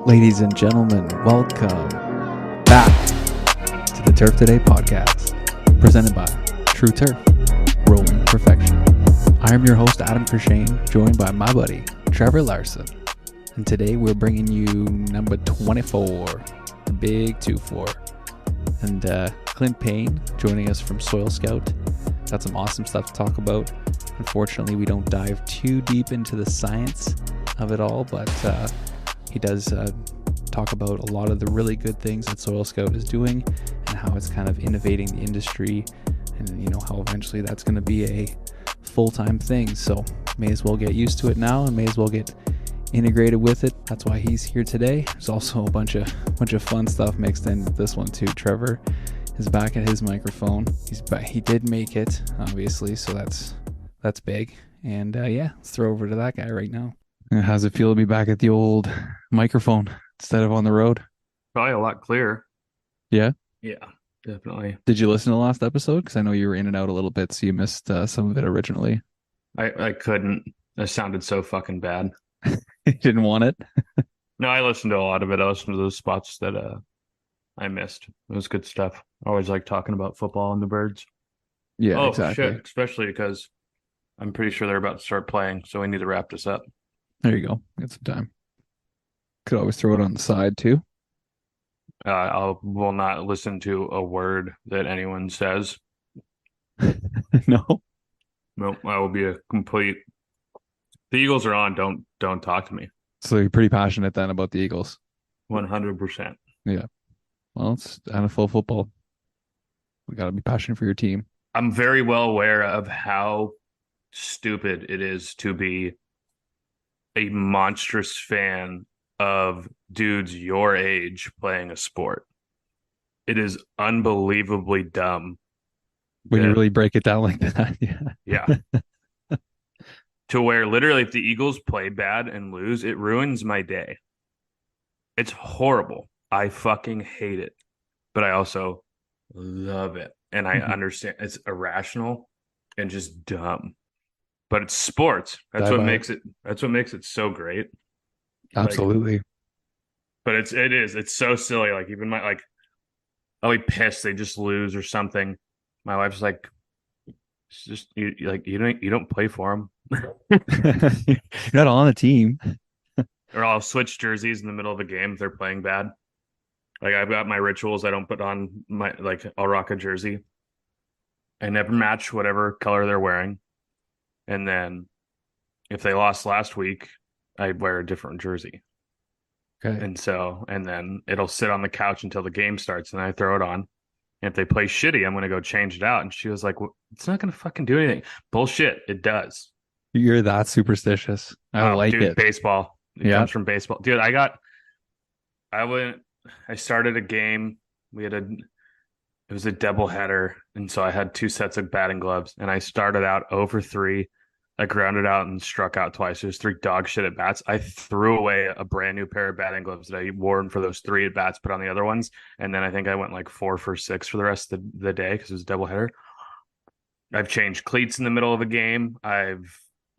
Ladies and gentlemen, welcome back to the Turf Today podcast, presented by True Turf, Rolling Perfection. I am your host, Adam Kershane, joined by my buddy, Trevor Larson. And today we're bringing you number 24, the big 2-4. And Clint Payne joining us from Soil Scout. Got some awesome stuff to talk about. Unfortunately, we don't dive too deep into the science of it all, but he does talk about a lot of the really good things that Soil Scout is doing and how it's kind of innovating the industry and, you know, how eventually that's going to be a full-time thing. So may as well get used to it now and may as well get integrated with it. That's why he's here today. There's also a bunch of fun stuff mixed in with this one too. Trevor is back at his microphone. He's back. He did make it, obviously, so that's big. And yeah, let's throw over to that guy right now. How's it feel to be back at the old microphone instead of on the road? Probably a lot clearer. Yeah? Yeah, definitely. Did you listen to the last episode? Because I know you were in and out a little bit, so you missed some of it originally. I couldn't. It sounded so fucking bad. You didn't want it? No, I listened to a lot of it. I listened to those spots that I missed. It was good stuff. I always like talking about football and the Birds. Yeah, Oh, exactly. shit. Especially because I'm pretty sure they're about to start playing, so we need to wrap this up. There you go. Get some time. Could always throw it on the side too. Will not listen to a word that anyone says. No. Nope, I will be a complete. The Eagles are on. Don't talk to me. So you're pretty passionate then about the Eagles. 100%. Yeah. Well, it's NFL football. We got to be passionate for your team. I'm very well aware of how stupid it is to be a monstrous fan of dudes your age playing a sport. It is unbelievably dumb. When you really break it down like that. Yeah. Yeah. To where literally if the Eagles play bad and lose, it ruins my day. It's horrible. I fucking hate it. But I also love it. And I understand it's irrational and just dumb. But it's sports. That's what makes it so great. Absolutely. But it's so silly. Like even I'll be pissed they just lose or something. My wife's like, it's just you don't play for them. You're not on the team. Or I'll switch jerseys in the middle of a game if they're playing bad. Like I've got my rituals. I don't put on I'll rock a jersey. I never match whatever color they're wearing. And then if they lost last week, I wear a different jersey. Okay. And then it'll sit on the couch until the game starts and I throw it on. And if they play shitty, I'm going to go change it out. And she was like, well, it's not going to fucking do anything. Bullshit. It does. You're that superstitious. I like dude, it. Baseball. It comes from baseball. Dude, I started a game. It was a doubleheader. And so I had 2 sets of batting gloves and I started out 0 for 3. I grounded out and struck out twice. There's 3 dog shit at bats. I threw away a brand new pair of batting gloves that I wore for those 3 at bats, put on the other ones. And then I think I went 4 for 6 for the rest of the day because it was a doubleheader. I've changed cleats in the middle of a game. I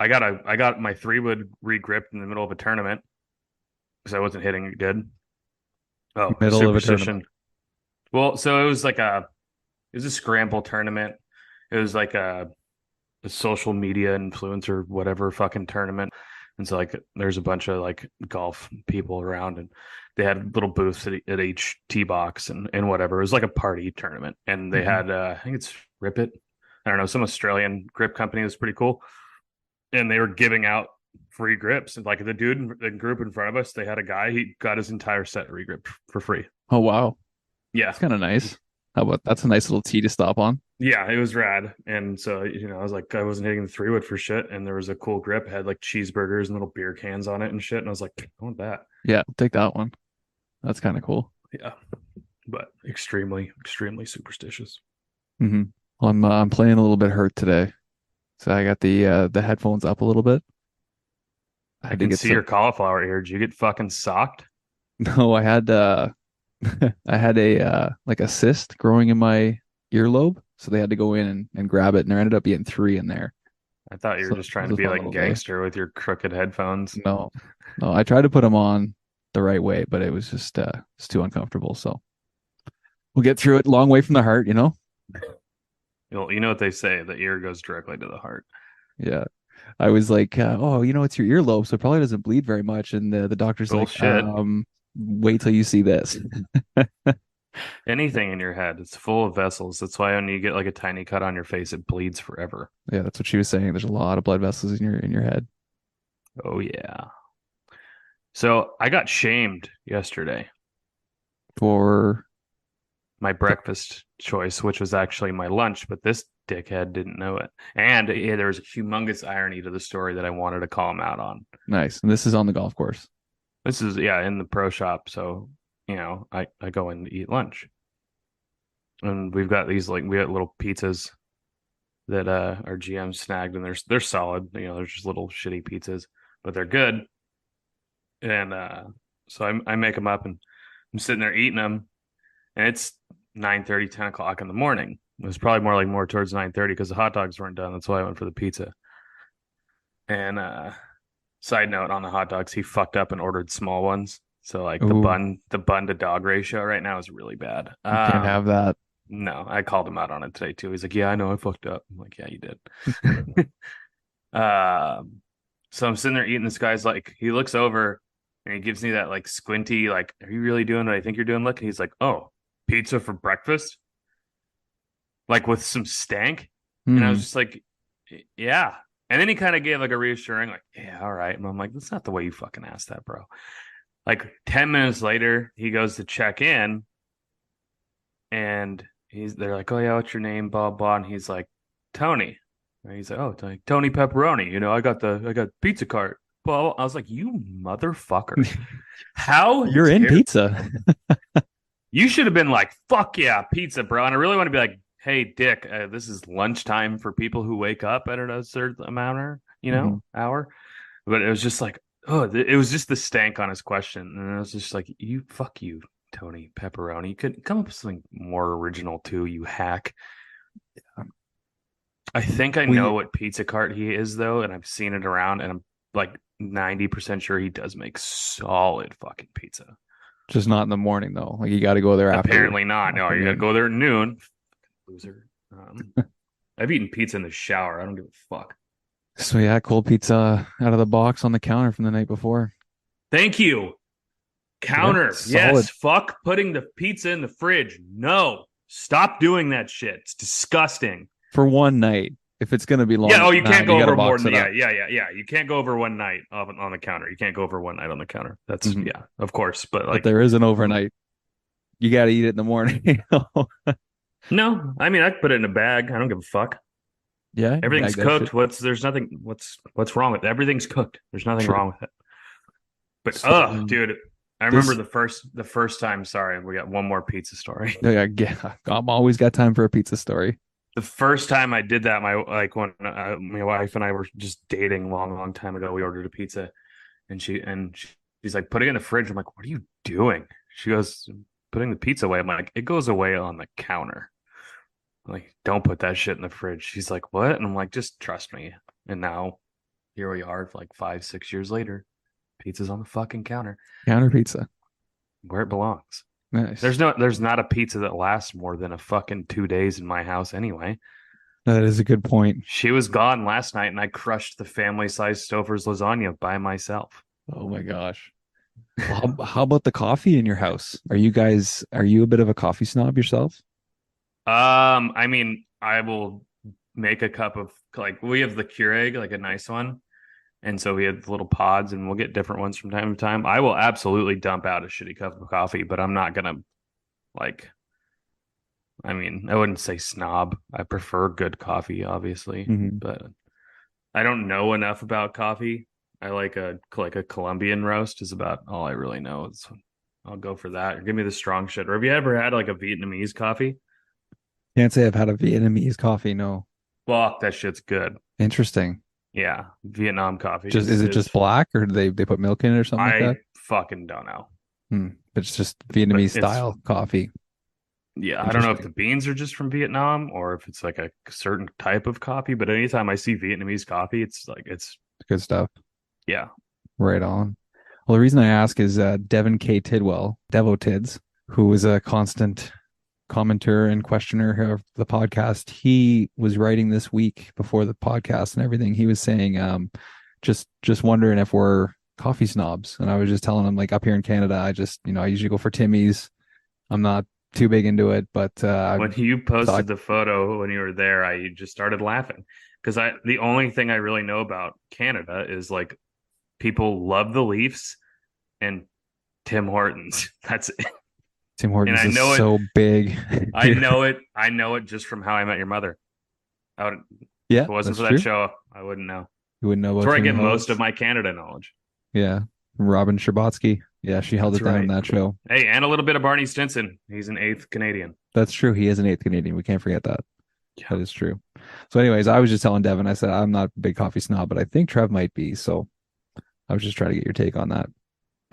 got my 3-wood re-gripped in the middle of a tournament because I wasn't hitting it good. Oh, middle of a tournament. Well, so it was it was a scramble tournament. It was like a social media influencer, whatever fucking tournament. And so there's a bunch of golf people around and they had little booths at each tee box and whatever. It was like a party tournament. And they had, I think it's Rip It. I don't know, some Australian grip company was pretty cool. And they were giving out free grips. And the dude in the group in front of us, they had a guy, he got his entire set re-gripped for free. Oh, wow. Yeah. That's kind of nice. How about that's a nice little tee to stop on. Yeah, it was rad. And so, I was like, I wasn't hitting the 3-wood for shit. And there was a cool grip. It had cheeseburgers and little beer cans on it and shit. And I was like, I want that. Yeah, take that one. That's kind of cool. Yeah. But extremely, extremely superstitious. Mm-hmm. Well, I'm playing a little bit hurt today. So I got the headphones up a little bit. I can see your cauliflower ear. Did you get fucking socked? No, I had I had a cyst growing in my earlobe, so they had to go in and grab it, and there ended up being 3 in there. I thought you were just trying to be like a gangster with your crooked headphones. No, I tried to put them on the right way, but it was just it's too uncomfortable. So we'll get through it. Long way from the heart, you know? You know what they say, the ear goes directly to the heart. Yeah. I was like, oh, it's your earlobe, so it probably doesn't bleed very much. And the doctor's like, Bullshit. wait till you see this. Anything in your head, it's full of vessels. That's why when you get like a tiny cut on your face, it bleeds forever. Yeah, that's what she was saying. There's a lot of blood vessels in your head. Oh yeah. So I got shamed yesterday. For My breakfast choice, which was actually my lunch, but this dickhead didn't know it. And yeah, there was a humongous irony to the story that I wanted to call him out on. nice. And this is on the golf course. This is in the pro shop, so I go in to eat lunch. And we've got these we got little pizzas that our GM snagged and they're solid. They're just little shitty pizzas, but they're good. And so I make them up and I'm sitting there eating them. And it's 9:30, 10 o'clock in the morning. It was probably more towards 9:30 because the hot dogs weren't done. That's why I went for the pizza. And side note on the hot dogs, he fucked up and ordered small ones. So like Ooh, the bun to dog ratio right now is really bad. you can't have that. No, I called him out on it today too. He's like, "Yeah, I know, I fucked up." I'm like, "Yeah, you did." So I'm sitting there eating. This guy's like, he looks over and he gives me that like squinty, like, "Are you really doing what I think you're doing?" Look, and he's like, "Oh, pizza for breakfast?" Like with some stank. And I was just like, "Yeah." And then he kind of gave like a reassuring, like, "Yeah, all right." And I'm like, "That's not the way you fucking asked that, bro." Like 10 minutes later, he goes to check in and they're like, "Oh yeah, what's your name?" Blah blah. And he's like, "Tony." And he's like, "Oh, Tony Pepperoni. I got pizza cart." Well, I was like, "You motherfucker. How You're in pizza. You should have been like, fuck yeah, pizza, bro." And I really want to be like, "Hey, Dick, this is lunchtime for people who wake up at a certain amount, hour." But it was just like, it was just the stank on his question. And I was just like, fuck you, Tony Pepperoni. You could come up with something more original too, you hack. I think I know what pizza cart he is, though, and I've seen it around, and I'm like 90% sure he does make solid fucking pizza. Just not in the morning though. Like you got to go there after. Apparently not. No, you got to go there at noon. Loser. I've eaten pizza in the shower. I don't give a fuck. So yeah, cold pizza out of the box on the counter from the night before. Thank you. Counter. Yeah, yes. Fuck putting the pizza in the fridge. No. Stop doing that shit. It's disgusting. For one night. If it's gonna be long. Yeah. Oh, you can't go over more than yeah. You can't go over one night on the counter. You can't go over one night on the counter. That's yeah, of course. But there is an overnight. You got to eat it in the morning. No, I mean I put it in a bag. I don't give a fuck. Yeah, everything's cooked. There's nothing. What's wrong with it? Everything's cooked. There's nothing wrong with it. But dude, I remember the first time. Sorry, we got one more pizza story. Yeah, I'm always got time for a pizza story. The first time I did that, when my wife and I were just dating long time ago, we ordered a pizza, and she's like, "Putting it in the fridge." I'm like, "What are you doing?" She goes, "Putting the pizza away." I'm like, "It goes away on the counter." I'm like, "Don't put that shit in the fridge." She's like, "What?" And I'm like, "Just trust me." And now here we are, like 5-6 years later. Pizza's on the fucking counter. Counter pizza. Where it belongs. Nice. There's not a pizza that lasts more than a fucking 2 days in my house anyway. That is a good point. She was gone last night and I crushed the family-sized Stouffer's lasagna by myself. Oh my gosh. Well, how about the coffee in your house? Are you a bit of a coffee snob yourself? I mean, I will make a cup of, like, we have the Keurig, like a nice one. And so we have little pods and we'll get different ones from time to time. I will absolutely dump out a shitty cup of coffee, but I'm not going to, like, I mean, I wouldn't say snob. I prefer good coffee, obviously, but I don't know enough about coffee. I like a Colombian roast is about all I really know. I'll go for that. Or give me the strong shit. Or have you ever had like a Vietnamese coffee? Can't say I've had a Vietnamese coffee, no. Well, that shit's good. Interesting. Yeah, Vietnam coffee. Is it just black, or do they put milk in it or something like that? I fucking don't know. But it's just Vietnamese style coffee. Yeah, I don't know if the beans are just from Vietnam or if it's like a certain type of coffee. But anytime I see Vietnamese coffee, it's like it's good stuff. Yeah, right on. Well, the reason I ask is Devin K. Tidwell, Devo Tids, who is a constant commenter and questioner of the podcast. He was writing this week before the podcast and everything. He was saying, just wondering if we're coffee snobs. And I was just telling him, like, up here in Canada, I usually go for Timmy's. I'm not too big into it, but When you posted the photo when you were there, I just started laughing because the only thing I really know about Canada is like people love the Leafs and Tim Hortons. That's it. Tim Hortons And I is know so big. I know it. I know it just from How I Met Your Mother. If Yeah, it wasn't that's for that true. show, I wouldn't know. You wouldn't know It's about where I Timmy get most Holtz. of my Canada knowledge. Yeah, Robin Scherbatsky. Yeah, she held That's it down in right. that show. Hey, and a little bit of Barney Stinson. He's an eighth Canadian. That's true. He is an eighth Canadian. We can't forget that. Yeah. That is true. So, anyways, I was just telling Devin, I said, I'm not a big coffee snob, but I think Trev might be. So I was just trying to get your take on that.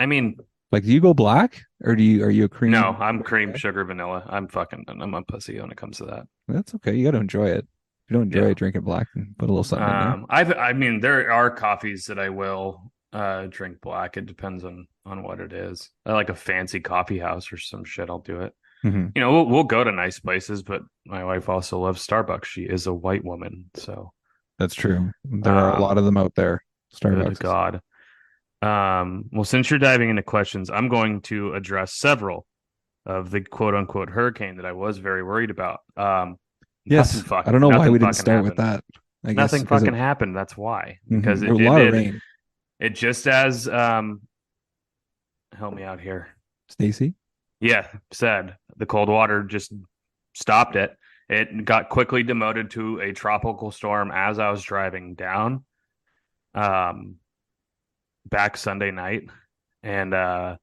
I mean, Like, do you go black or are you a cream? no, I'm cream, sugar, vanilla. I'm a pussy when it comes to that. That's okay. You got to enjoy it. If you don't enjoy Yeah. it, drink it black and put a little something in there. I mean, there are coffees that I will drink black. It depends on what it is. I like a fancy coffee house or some shit. I'll do it. Mhm. You know, we'll go to nice places, but my wife also loves Starbucks. She is a white woman, so That's true. There are a lot of them out there. good Starbucks. God. Well, since you're diving into questions, I'm going to address several of the quote unquote hurricane that I was very worried about. Yes. I don't know why we didn't start with that. I guess Nothing because fucking happened. That's why. Because there was a lot of rain. It just as help me out here. Stacy? Yeah, said the cold water just stopped it. It got quickly demoted to a tropical storm as I was driving down back Sunday night. And I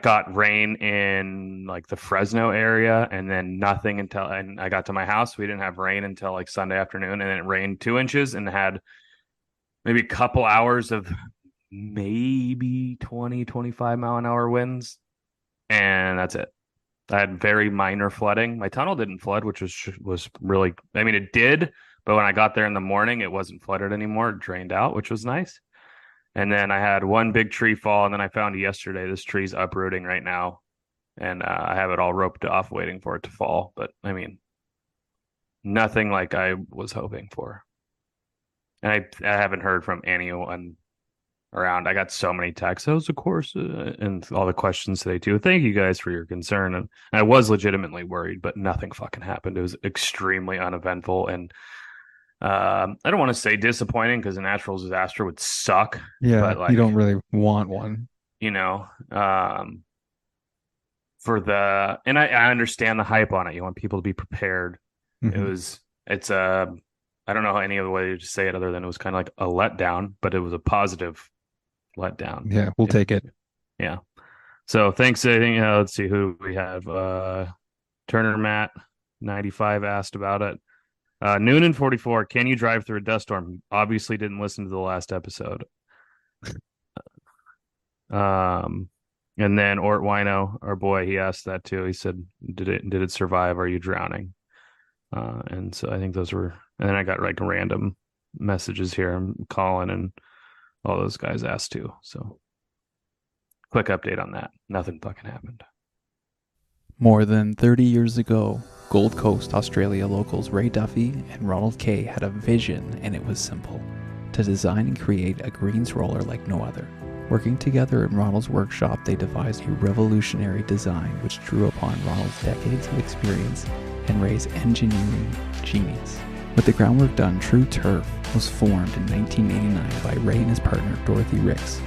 got rain in like the Fresno area and then nothing until and I got to my house. We didn't have rain until like Sunday afternoon, and then it rained 2 inches and had maybe a couple hours of maybe 20, 25 mile an hour winds. And that's it. I had very minor flooding. My tunnel didn't flood, which was really, I mean, it did, but when I got there in the morning, it wasn't flooded anymore. It drained out, which was nice. And then I had one big tree fall, and then I found yesterday this tree's uprooting right now, and I have it all roped off, waiting for it to fall. But I mean, nothing like I was hoping for. And I haven't heard from anyone around. I got so many texts, of course, and all the questions today too. Thank you guys for your concern. And I was legitimately worried, but nothing fucking happened. It was extremely uneventful, and I don't want to say disappointing because a natural disaster would suck. Yeah, but like, you don't really want one. You know, and I understand the hype on it. You want people to be prepared. It's I don't know any other way to say it other than it was kind of like a letdown, but it was a positive letdown. Yeah, we'll take it. Yeah. So thanks. I think let's see who we have. Turner Matt 95 asked about it. Noonan 44. Can you drive through a dust storm? Obviously didn't listen to the last episode. And then Ort Wino, our boy, he asked that too. He said, "Did it survive? Are you drowning?" And so I think those were. And then I got like random messages here. Colin and all those guys asked too. So quick update on that. Nothing fucking happened. More than 30 years ago, Gold Coast, Australia locals Ray Duffy and Ronald Kay had a vision, and it was simple: to design and create a greens roller like no other. Working together in Ronald's workshop, they devised a revolutionary design which drew upon Ronald's decades of experience and Ray's engineering genius. With the groundwork done, True Turf was formed in 1989 by Ray and his partner Dorothy Ricks.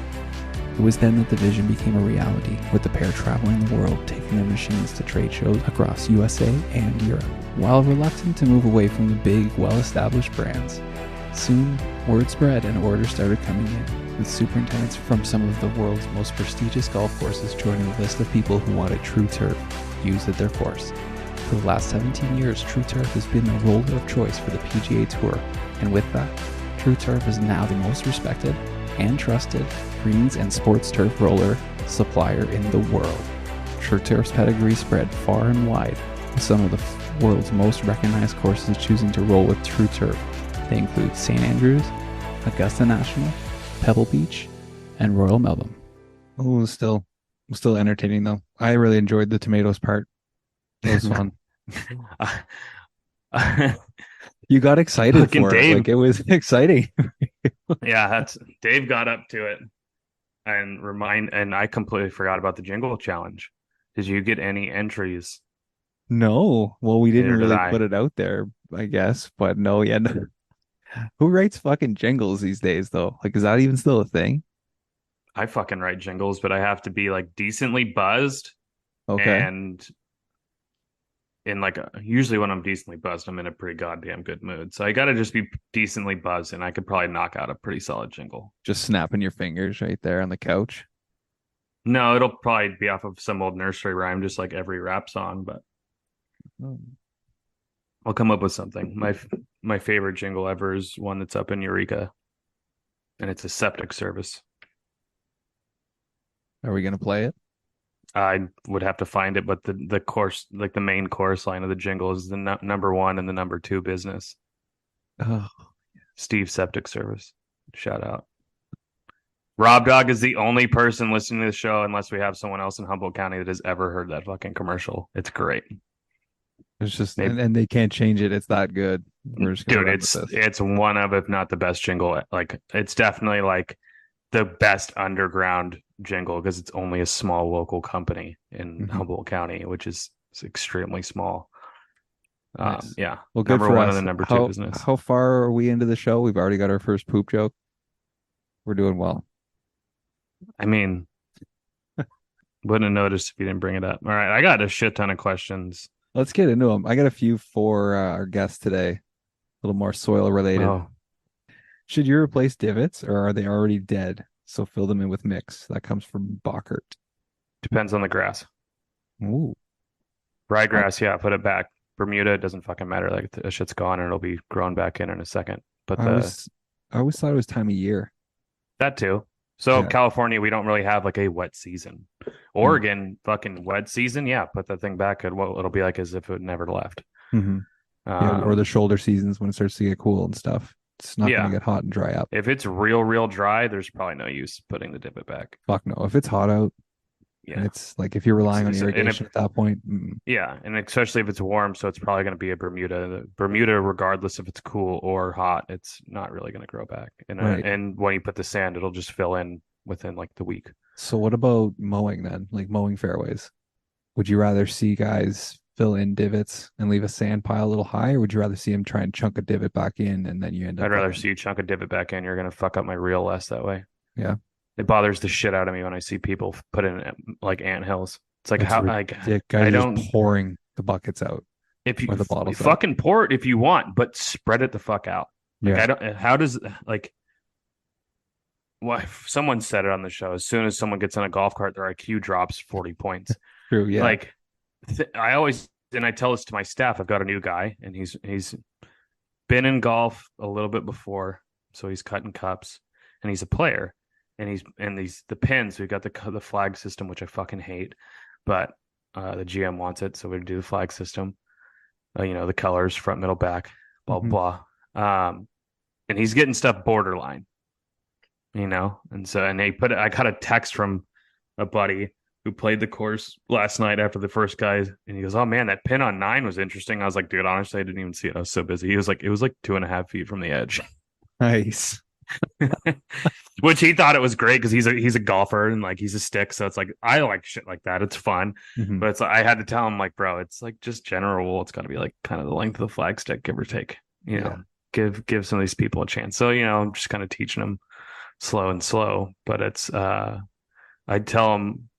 It was then that the vision became a reality, with the pair traveling the world, taking their machines to trade shows across USA and Europe. While reluctant to move away from the big, well-established brands, soon word spread and orders started coming in, with superintendents from some of the world's most prestigious golf courses joining the list of people who wanted True Turf used at their course. For the last 17 years, True Turf has been the roller of choice for the PGA Tour, and with that, True Turf is now the most respected and trusted greens and sports turf roller supplier in the world. True Turf's pedigree spread far and wide, with some of the world's most recognized courses choosing to roll with True Turf. They include St. Andrews, Augusta National, Pebble Beach, and Royal Melbourne. Oh, still entertaining though. I really enjoyed the tomatoes part. It was fun. You got excited Fucking for it. Dave. Like it was exciting. Yeah, that's Dave got up to it and I completely forgot about the jingle challenge. Did you get any entries? No, well, we didn't Neither did really put I. it out there, I guess, but no, yeah. No. Who writes fucking jingles these days though? Like, is that even still a thing? I fucking write jingles, but I have to be like decently buzzed Okay. and in like usually when I'm decently buzzed, I'm in a pretty goddamn good mood. So I got to just be decently buzzed and I could probably knock out a pretty solid jingle. Just snapping your fingers right there on the couch. No, it'll probably be off of some old nursery rhyme, just like every rap song, but Oh. I'll come up with something. My favorite jingle ever is one that's up in Eureka, and it's a septic service. Are we gonna play it? I would have to find it, but the course, like the main chorus line of the jingle, is the number one and the number two business. Oh, Steve Septic Service. Shout out. Rob Dog is the only person listening to the show, unless we have someone else in Humboldt County that has ever heard that fucking commercial. It's great. it's just Maybe, and they can't change it. It's that good. We're just gonna dude, run with this. it's one of, if not the best jingle. Like it's definitely like the best underground jingle because it's only a small local company in Mhm. Humboldt County, which is extremely small. Nice. Yeah, Well, good number for one and us. the number two How business. how far are we into the show? We've already got our first poop joke. We're doing well. I mean, wouldn't have noticed if you didn't bring it up. All right, I got a shit ton of questions. Let's get into them. I got a few for our guest today, a little more soil related. Oh, Should you replace divots or are they already dead? So fill them in with mix. That comes from Bockert. depends on the grass. Ooh. Ryegrass, yeah, put it back. Bermuda, it doesn't fucking matter. Like the shit's gone and it'll be grown back in a second. But I was I always thought it was time of year. that too. So Yeah. California, we don't really have like a wet season. Mm. Oregon, fucking wet season, yeah, put that thing back. It'll be like as if it never left. Hmm. Yeah, or the Um, shoulder seasons when it starts to get cool and stuff. It's not going to yeah, get hot and dry up. if it's real dry, there's probably no use putting the divot back. Fuck no. If it's hot out and Yeah, it's like if you're relying on and if irrigation at that point, yeah, and especially if it's warm, so it's probably going to be a Bermuda. Bermuda, regardless if it's cool or hot, it's not really going to grow back. right. And when you put the sand, it'll just fill in within like the week. So what about mowing then? Like mowing fairways? Would you rather see guys fill in divots and leave a sand pile a little high, or would you rather see him try and chunk a divot back in and then you end up I'd rather fucking, see you chunk a divot back in. You're going to fuck up my reel less that way. yeah. It bothers the shit out of me when I see people put in like ant hills. It's like It's how like ridiculous. Guys I are don't just pouring the buckets out if you or the bottles out. fucking pour it if you want, but spread it the fuck out. Like Yeah. I don't. How does like well, someone said it on the show. As soon as someone gets in a golf cart, their IQ drops 40 points. True. Yeah. Like I always and I tell this to my staff. I've got a new guy, and he's been in golf a little bit before, so he's cutting cups, and he's a player, and these the pins. We've got the flag system, which I fucking hate, but the GM wants it, so we do the flag system. The colors, front, middle, back, blah Mhm. blah. And he's getting stuff borderline, and so and I got a text from a buddy who played the course last night after the first guy, and he goes, "Oh man, that pin on 9 was interesting." I was like, "Dude, honestly, I didn't even see it. I was so busy." He was like, "It was like 2.5 feet from the edge," Nice. which he thought it was great because he's a golfer and like he's a stick, so it's like I like shit like that. It's fun, Mhm. but it's I had to tell him like, bro, it's like just general rule. It's got to be like kind of the length of the flag stick, give or take. Yeah. Give some of these people a chance. So I'm just kind of teaching them slow, but it's I tell them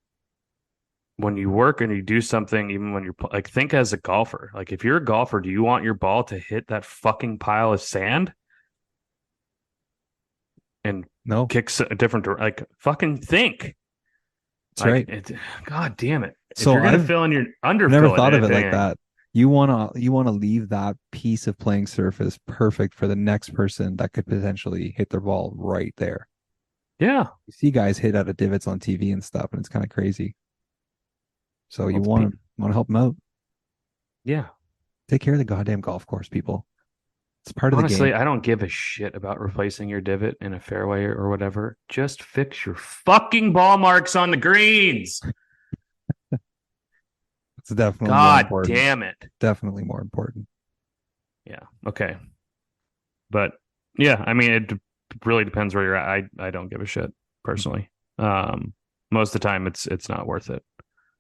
when you work and you do something, even when you're like, think as a golfer. Like, if you're a golfer, do you want your ball to hit that fucking pile of sand and No, kick a different like? Fucking think. that's right. God damn it! If So you're gonna I've fill in your never underfill thought it, of it if like anything. that. You wanna leave that piece of playing surface perfect for the next person that could potentially hit their ball right there. Yeah. You see guys hit out of divots on TV and stuff, and it's kind of crazy. So Well, you want to help them out. yeah. Take care of the goddamn golf course, people. It's part of the Honestly, game. I don't give a shit about replacing your divot in a fairway or whatever. Just fix your fucking ball marks on the greens. It's definitely more God important. damn it. Definitely more important. Yeah. Okay. But yeah, I mean, it really depends where you're at. I don't give a shit personally. Most of the time, it's not worth it.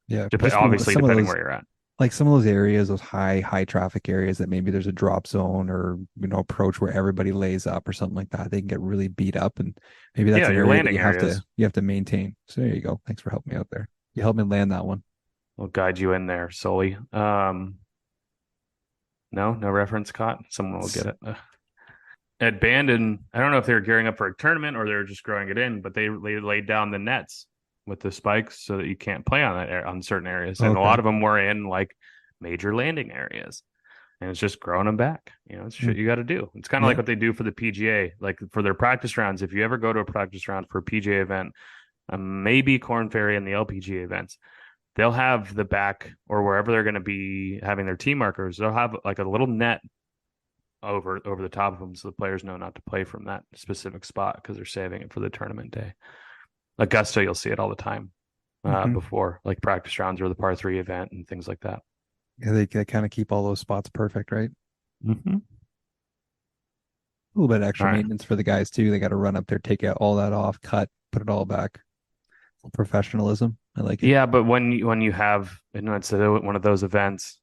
Yeah, Obviously, some of depending those, where you're at. like some of those areas, those high traffic areas that maybe there's a drop zone or approach where everybody lays up or something like that. They can get really beat up, and maybe that's Yeah, an your area that landing areas. you have to maintain. So there you go. Thanks for helping me out there. You helped me land that one. We'll guide you in there, Sully. No reference caught. Someone will get it. At Bandon, I don't know if they were gearing up for a tournament or they were just growing it in, but they laid down the nets with the spikes so that you can't play on that on certain areas, and a lot of them were in like major landing areas, and it's just growing them back. It's shit you got to do. It's kind of like what they do for the PGA, like for their practice rounds. If you ever go to a practice round for a PGA event, maybe Corn Ferry and the LPGA events, they'll have the back or wherever they're going to be having their tee markers. They'll have like a little net over the top of them so the players know not to play from that specific spot because they're saving it for the tournament day. Augusta, you'll see it all the time before like practice rounds or the par 3 event and things like that. Yeah, they kind of keep all those spots perfect, right? Mm-hmm. A little bit of extra maintenance for the guys too. They got to run up there, take out all that off, cut, put it all back. Professionalism. I like it. Yeah, but when you have, it's one of those events,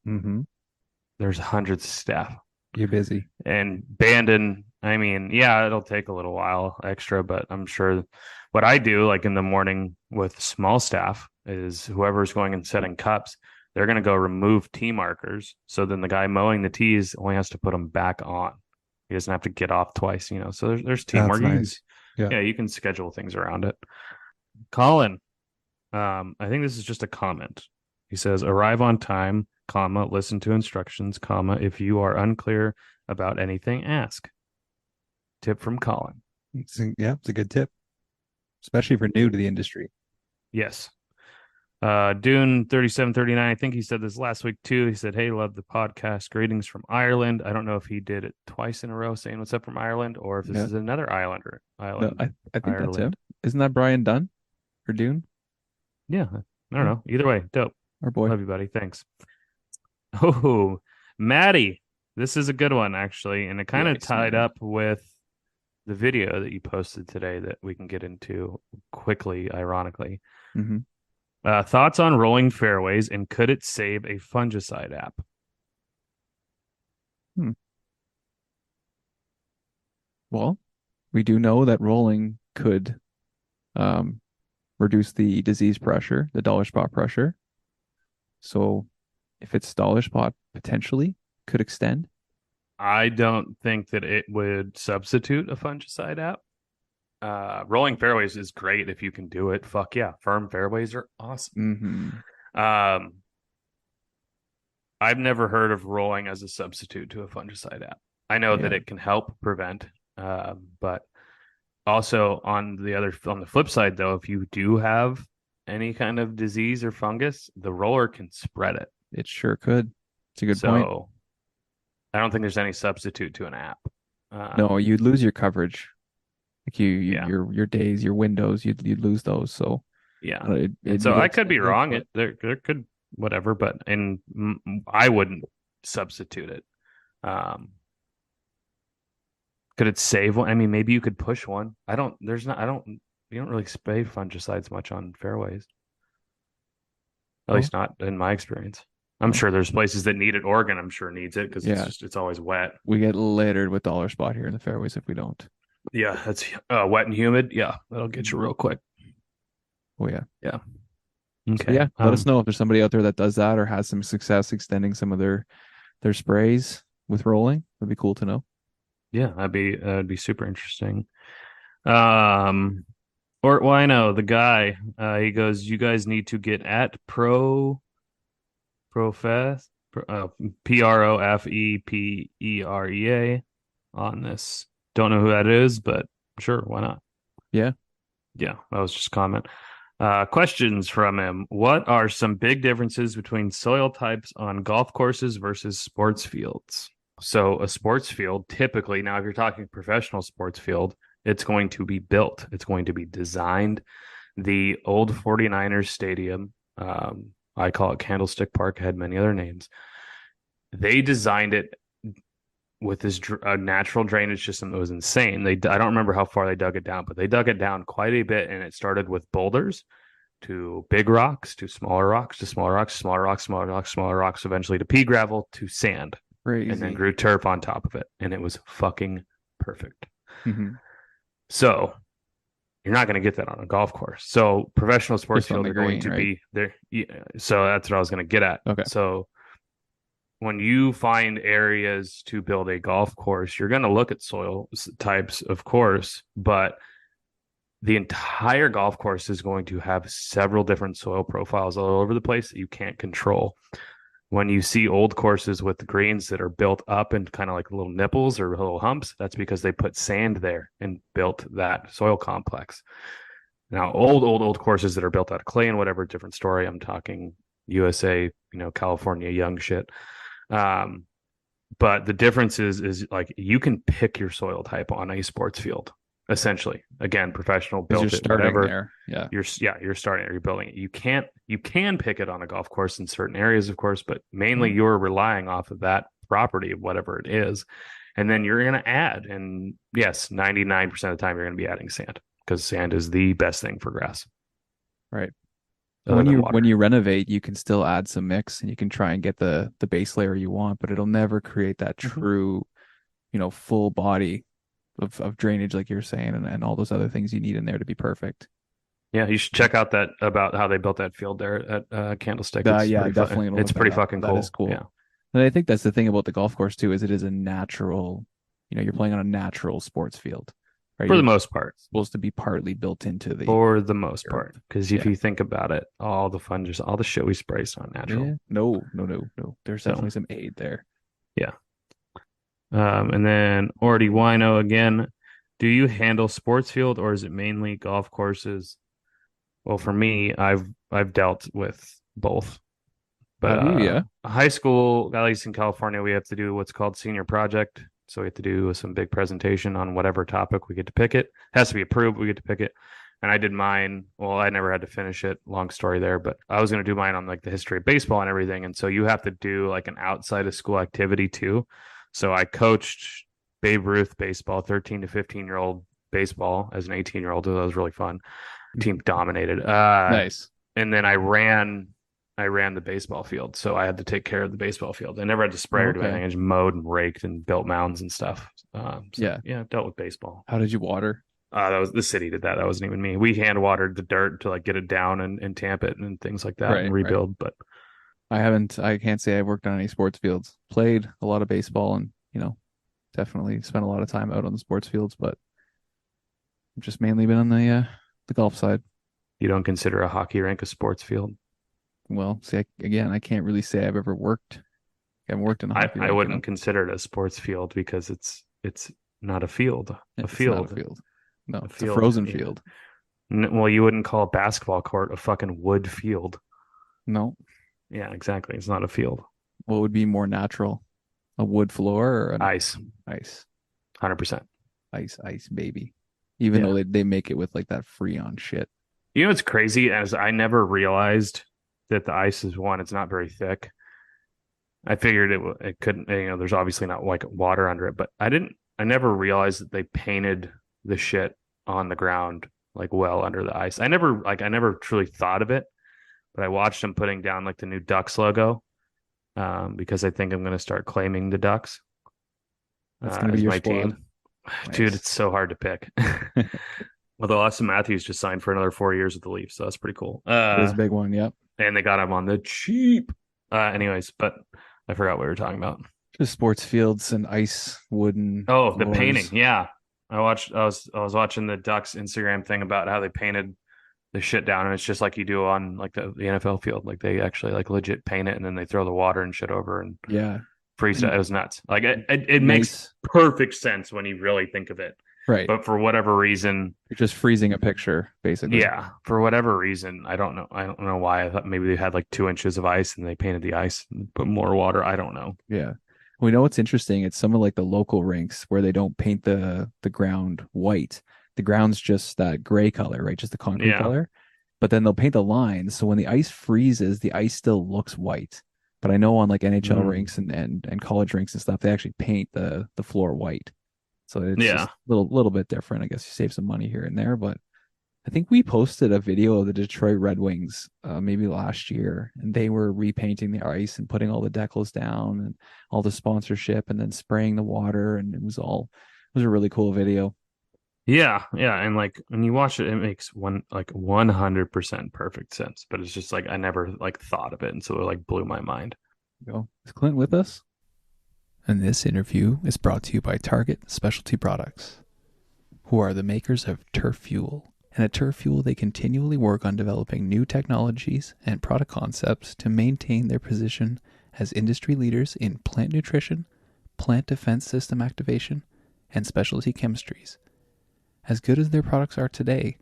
there's hundreds of staff. You're busy. And Bandon, I mean, yeah, it'll take a little while extra, but I'm sure what I do, like in the morning with small staff, is whoever's going and setting cups, they're going to go remove tee markers. So then the guy mowing the tees only has to put them back on. He doesn't have to get off twice, So there's teamwork. Nice. Yeah, you can schedule things around it. Colin, I think this is just a comment. He says, arrive on time, comma, listen to instructions, comma, if you are unclear about anything, ask. Tip from Colin. It's a good tip, especially for new to the industry. Yes. Dune 3739, I think he said this last week too. He said, hey, love the podcast. Greetings from Ireland. I don't know if he did it twice in a row saying what's up from Ireland or if this is another Islander. No, I think that's him. Isn't that Brian Dunn for Dune? Yeah. I don't know. Either way, dope. Our boy. Love you, buddy. Thanks. Oh, Maddie. This is a good one, actually. And it kind of tied up with the video that you posted today that we can get into quickly, ironically. Thoughts on rolling fairways and could it save a fungicide app? Well, we do know that rolling could reduce the disease pressure, the dollar spot pressure. So if it's dollar spot, potentially could extend. I don't think that it would substitute a fungicide app. Rolling fairways is great if you can do it. Fuck yeah. Firm fairways are awesome. I've never heard of rolling as a substitute to a fungicide app. I know that it can help prevent, but also on the flip side, though, if you do have any kind of disease or fungus, the roller can spread it. It sure could. It's a good point. I don't think there's any substitute to an app. No, you'd lose your coverage. Like your days, your windows, you'd lose those. So yeah. So I could be wrong. There could whatever, but I wouldn't substitute it. Could it save one? I mean, maybe you could push one. You don't really spray fungicides much on fairways. At least not in my experience. I'm sure there's places that need it. Oregon, I'm sure needs it because it's always wet. We get littered with dollar spot here in the fairways if we don't. Yeah, that's wet and humid. Yeah, that'll get you real quick. Oh yeah. Yeah. Okay. So yeah, let us know if there's somebody out there that does that or has some success extending some of their sprays with rolling. That'd be cool to know. Yeah, that'd be super interesting. I know the guy. He goes, you guys need to get at Profeppera on this. Don't know who that is, but sure, why not? Yeah, that was just a comment. Questions from him. What are some big differences between soil types on golf courses versus sports fields? So a sports field, typically, now if you're talking professional sports field, it's going to be built. It's going to be designed. The old 49ers stadium, I call it Candlestick Park, had many other names. They designed it with this natural drainage system that was insane. I don't remember how far they dug it down, but they dug it down quite a bit, and it started with boulders to big rocks to smaller rocks to smaller rocks, smaller rocks, smaller rocks, smaller rocks, eventually to pea gravel to sand, and then Crazy. grew turf on top of it, and it was fucking perfect. Mhm. So you're not going to get that on a golf course. So professional sports Just on field the are going green, to right? be there. Yeah, so that's what I was going to get at. Okay. So when you find areas to build a golf course, you're going to look at soil types, of course, but the entire golf course is going to have several different soil profiles all over the place that you can't control. When you see old courses with the greens that are built up and kind of like little nipples or little humps, that's because they put sand there and built that soil complex. Now, old courses that are built out of clay and whatever, different story. I'm talking USA, California, young shit. But the difference is like you can pick your soil type on a sports field, essentially. Again, professional Because you're built it, starting whatever. there. Yeah. You're starting, you're building it. You can pick it on a golf course in certain areas, of course, but mainly Mhm. you're relying off of that property, whatever it is. And then you're going to add, and yes, 99% of the time you're going to be adding sand because sand is the best thing for grass Right. other than When water. you renovate, you can still add some mix and you can try and get the base layer you want, but it'll never create that Mhm. true, full body of drainage like you're saying and all those other things you need in there to be perfect. Yeah, you should check out that about how they built that field there at Candlestick. It's Yeah, pretty fun. definitely It's look that pretty up. fucking That is cool. cool. Yeah, And I think that's the thing about the golf course too, is it is a natural, you're playing on a natural sports field, right? for the You're most part. supposed to be partly built into the For the most part, earth. because if Yeah. you think about it, all the fun, just all the shit we spray is not natural. Yeah. No, no, no, no. There's So definitely some aid there. yeah. And then Orty Wino again. Do you handle sports field or is it mainly golf courses? Well, for me, I've dealt with both. But Have you? Yeah. high school, at least in California, we have to do what's called senior project. So we have to do some big presentation on whatever topic we get to pick it. It has to be approved. We get to pick it. And I did mine. Well, I never had to finish it. Long story there, but I was going to do mine on like the history of baseball and everything. And so you have to do like an outside of school activity too. So I coached Babe Ruth baseball, 13 to 15-year-old baseball as an 18-year-old. That was really fun. Team dominated. Nice. And then I ran the baseball field, so I had to take care of the baseball field. I never had to spray Oh, or do okay. anything. I just mowed and raked and built mounds and stuff. Yeah. Yeah, dealt with baseball. How did you water? That was the city did that. That wasn't even me. We hand watered the dirt to like get it down and tamp it and things like that and Right, right. rebuild. But I can't say I've worked on any sports fields. Played a lot of baseball and, definitely spent a lot of time out on the sports fields, but I've just mainly been on the golf side. you don't consider a hockey rink a sports field? Well, see, again, I can't really say I've ever worked. I haven't worked in a hockey I rink, wouldn't consider it a sports field because it's not a field. A It's field. not a field. No, A it's a field, frozen yeah. field. Well, you wouldn't call a basketball court a fucking wood field. No. Yeah, exactly. It's not a field. What would be more natural? A wood floor or an Ice, ice? 100%. Ice, baby. Even Yeah. though they make it with like that Freon shit. You know what's crazy? As I never realized that the ice is one, it's not very thick. I figured it couldn't, there's obviously not like water under it, but I never realized that they painted the shit on the ground like well under the ice. I never truly thought of it, but I watched them putting down like the new Ducks logo because I think I'm going to start claiming the Ducks That's gonna be as your my squad. team. Dude, Nice. it's so hard to pick. Although Austin Matthews just signed for another 4 years with the Leafs, so that's pretty cool. That is a big one. Yep. And they got him on the cheap. Anyways, but I forgot what we were talking about. Just sports fields and ice, wooden. Oh, the floors. painting. Yeah. I was watching the Ducks Instagram thing about how they painted the shit down, and it's just like you do on like the NFL field. Like they actually like legit paint it and then they throw the water and shit over and Yeah. freeze it. It was nuts. Like it Nice. makes perfect sense when you really think of it. Right. But for whatever reason, You're just freezing a picture, basically. yeah, for whatever reason, I don't know. I don't know why. I thought maybe they had like 2 inches of ice and they painted the ice and put more water. I don't know. Yeah. We know what's interesting. It's some of like the local rinks where they don't paint the ground white. The ground's just that gray color, right? Just the concrete Yeah. color. But then they'll paint the lines. So when the ice freezes, the ice still looks white. But I know on like NHL Mm. rinks and college rinks and stuff, they actually paint the floor white. So it's Yeah. just little bit different. I guess you save some money here and there, but I think we posted a video of the Detroit Red Wings maybe last year, and they were repainting the ice and putting all the decals down and all the sponsorship, and then spraying the water, and it was a really cool video. Yeah, yeah, and like when you watch it, it makes 100% perfect sense. But it's just like I never like thought of it, and so it like blew my mind. Is Clint with us? And this interview is brought to you by Target Specialty Products, who are the makers of Turf Fuel. And at Turf Fuel, they continually work on developing new technologies and product concepts to maintain their position as industry leaders in plant nutrition, plant defense system activation, and specialty chemistries. As good as their products are today,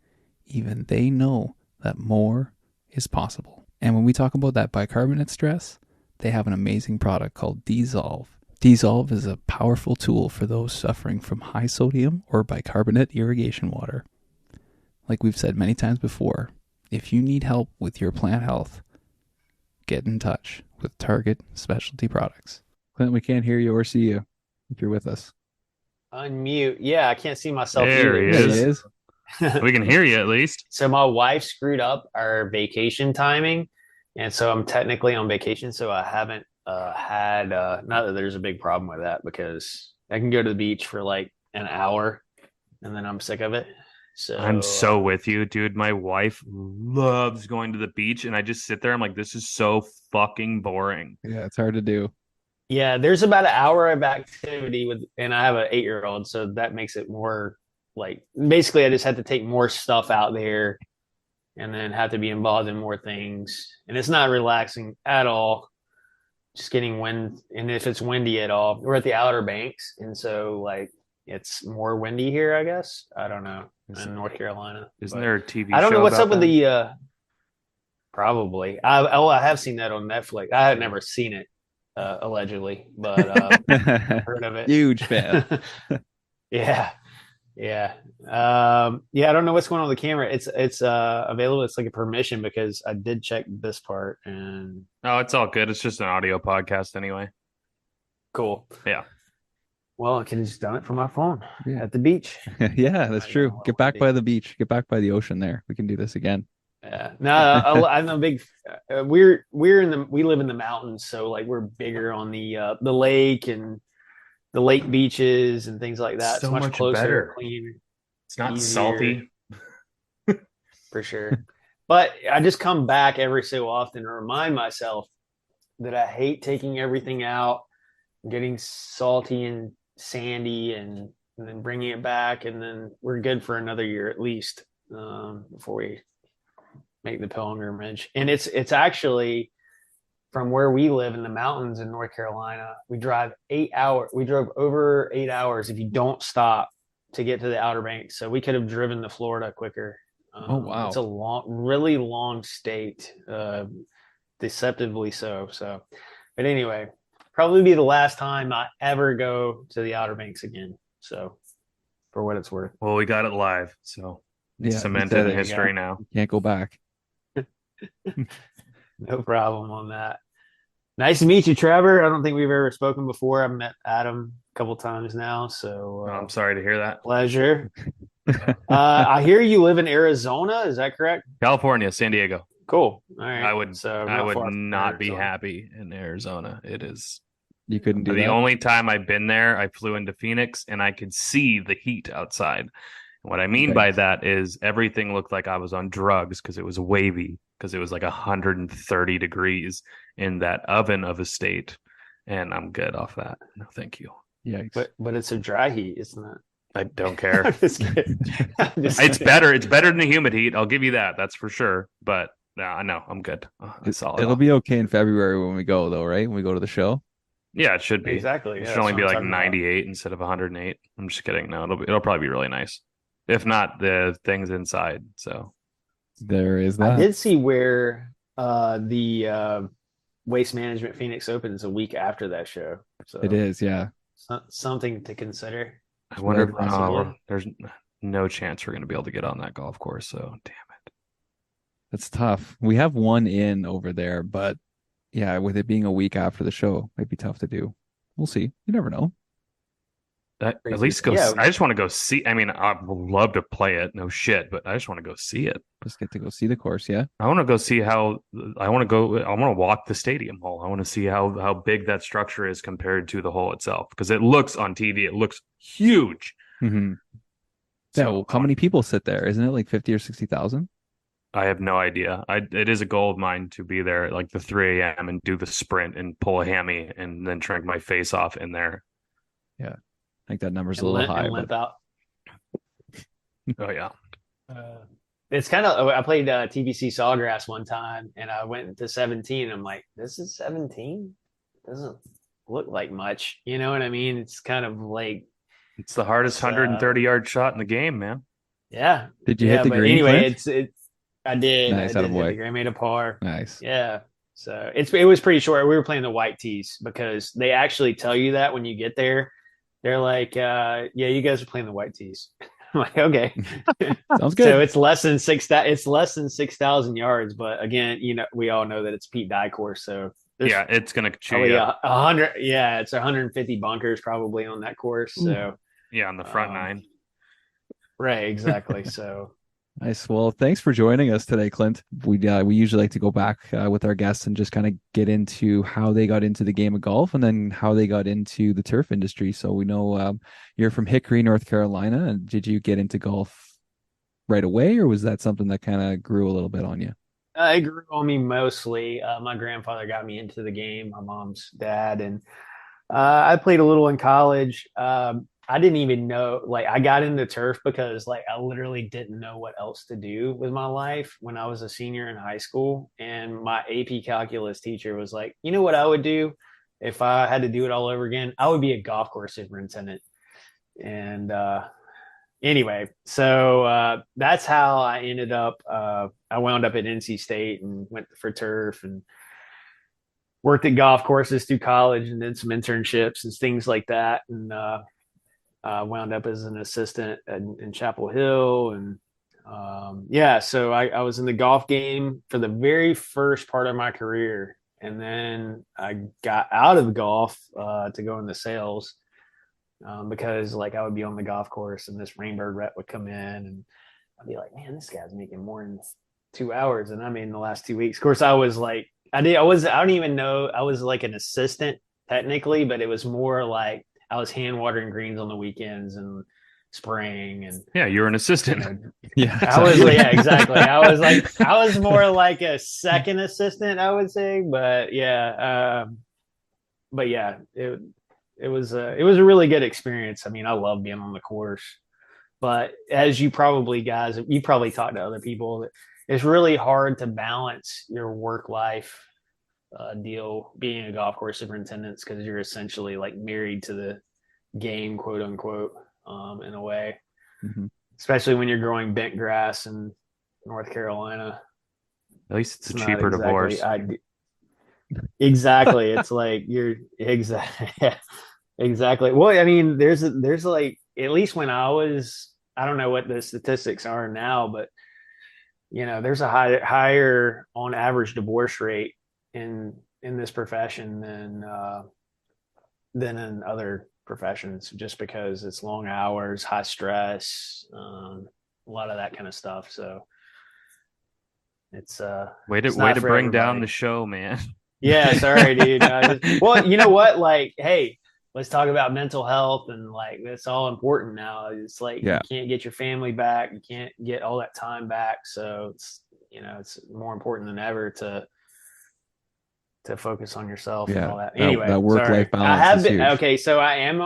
even they know that more is possible. And when we talk about that bicarbonate stress, they have an amazing product called Dissolve. Dissolve is a powerful tool for those suffering from high sodium or bicarbonate irrigation water. Like we've said many times before, if you need help with your plant health, get in touch with Target Specialty Products. Clint, we can't hear you or see you if you're with us. Unmute. Yeah, I can't see myself There either. he There he is. is. We can hear you at least. So my wife screwed up our vacation timing, and so I'm technically on vacation. So I haven't had not that there's a big problem with that because I can go to the beach for like an hour, and then I'm sick of it. So I'm so with you, dude. My wife loves going to the beach, and I just sit there. I'm like, this is so fucking boring. Yeah, it's hard to do. yeah, there's about an hour of activity with, and I have an 8-year-old, so that makes it more like basically I just had to take more stuff out there and then have to be involved in more things. And it's not relaxing at all. Just getting wind, and if it's windy at all, we're at the Outer Banks, and so like it's more windy here, I guess. I don't know in North Carolina. Isn't But there a TV I don't show know what's about up with that? the probably. I have seen that on Netflix. I have never seen it allegedly, but I've heard of it. Huge fan. Yeah. Yeah. Yeah, I don't know what's going on with the camera. It's available. It's like a permission because I did check this part and Oh, it's all good. It's just an audio podcast anyway. cool. Yeah. Well, I could have just done it from my phone Yeah. at the beach. Yeah, that's I true. know, Get back by the beach. Get back by the ocean there. We can do this again. Yeah. No, I'm a big we live in the mountains, so like we're bigger on the lake and the lake beaches and things like that. So It's much much closer, better. cleaner, It's not easier. salty. For sure. But I just come back every so often to remind myself that I hate taking everything out, getting salty and sandy, and then bringing it back, and then we're good for another year at least before we make the pilgrimage. And it's actually from where we live in the mountains in North Carolina. We drive 8 hours. We drove over 8 hours if you don't stop to get to the Outer Banks. So we could have driven to Florida quicker. Oh, wow. It's a really long state, deceptively so. So, but anyway, probably be the last time I ever go to the Outer Banks again. So, for what it's worth. Well, we got it live, so it's Yeah, cemented you in said it. history now. You can't go back. No problem on that. Nice to meet you, Trevor. I don't think we've ever spoken before. I've met Adam a couple times now, so I'm sorry to hear that. pleasure. I hear you live in Arizona. Is that correct? California, San Diego. Cool. All right. I would So I would far from not be Arizona. happy in Arizona. It is You couldn't do the that. only time I've been there. I flew into Phoenix and I could see the heat outside. What I mean by that is everything looked like I was on drugs because it was wavy, because it was like 130 degrees in that oven of a state, and I'm good off that. No, thank you. Yikes. But it's a dry heat, isn't it? I don't care. I'm just kidding. It's better. It's better than the humid heat. I'll give you that. That's for sure. But no, I'm good. I saw it. It'll be okay in February when we go, though, right? When we go to the show. Yeah, it should be. Exactly. It Yeah, should only that's be what like I'm talking about. 98 instead of 108. I'm just kidding. No, it'll probably be really nice. If not, the things inside. So There is I that. did see where the Waste Management Phoenix Open is a week after that show. So It is, yeah. something to consider. I wonder if Possibly. there's no chance we're going to be able to get on that golf course. So damn it. That's tough. We have one in over there, but yeah, with it being a week after the show, it might be tough to do. We'll see. You never know. At Crazy. least go. Yeah. I just want to go see. I mean, I would love to play it, no shit, but I just want to go see it. Just get to go see the course, yeah. I want to go see how. I want to go. I want to walk the stadium hole. I want to see how big that structure is compared to the hole itself, because it looks on TV. It looks huge. Mm-hmm. So, Yeah, well, how many people sit there? Isn't it like 50 or 60,000? I have no idea. It is a goal of mine to be there at like the 3 a.m. and do the sprint and pull a hammy and then drink my face off in there. Yeah. I think that number's a And little high. limp out. Oh yeah. It's kind of. I played TBC Sawgrass one time, and I went to 17. I'm like, this is 17. Doesn't look like much. You know what I mean? It's kind of like, It's the hardest 130-yard shot in the game, man. yeah. Did you hit the but green? anyway, Clint? I did. Nice, I did attaboy. hit the green, made a par. Nice. Yeah. So it was pretty short. We were playing the white tees because they actually tell you that when you get there. They're like, yeah, you guys are playing the white tees. I'm like, okay. Sounds good. So it's less than 6,000 yards, but again, we all know that it's Pete Dye course, so Yeah, it's gonna chew probably you. 100. Yeah, it's 150 bunkers probably on that course. So Yeah, on the front nine. right, exactly. So Nice. Well, thanks for joining us today, Clint. We usually like to go back with our guests and just kind of get into how they got into the game of golf and then how they got into the turf industry. So we know you're from Hickory, North Carolina. And did you get into golf right away, or was that something that kind of grew a little bit on you? it grew on me mostly. My grandfather got me into the game, my mom's dad, and I played a little in college. I didn't even know, like, I got into turf because, like, I literally didn't know what else to do with my life when I was a senior in high school. And my AP calculus teacher was like, you know what I would do if I had to do it all over again? I would be a golf course superintendent. And anyway, so that's how I ended up. I wound up at NC State and went for turf and worked at golf courses through college and did some internships and things like that. And wound up as an assistant in Chapel Hill. And so I was in the golf game for the very first part of my career. And then I got out of golf to go into sales because, like, I would be on the golf course and this Rainbird rep would come in and I'd be like, man, this guy's making more than 2 hours than I made in the last 2 weeks. Of course, I was like, I don't even know. I was like an assistant technically, but it was more like I was hand watering greens on the weekends and spraying. And yeah, you're an assistant. Yeah, exactly. I was more like a second assistant, I would say. But yeah, it was a really good experience. I mean, I love being on the course, but as you probably talked to other people, it's really hard to balance your work life deal being a golf course superintendent, because you're essentially like married to the game, quote unquote, in a way. Mm-hmm. Especially when you're growing bent grass in North Carolina. At least it's a cheaper divorce. Exactly. It's like you're exactly. Well, I mean, there's like, at least when I don't know what the statistics are now, but there's a higher on average divorce rate in this profession than in other professions, just because it's long hours, high stress, a lot of that kind of stuff. So it's way to bring down the show, man. Yeah, sorry, dude. Well, you know what? Like, hey, let's talk about mental health, and like that's all important now. It's like you can't get your family back, you can't get all that time back. So it's more important than ever to focus on yourself and all that. Anyway, that work-life balance is huge. Okay, so I am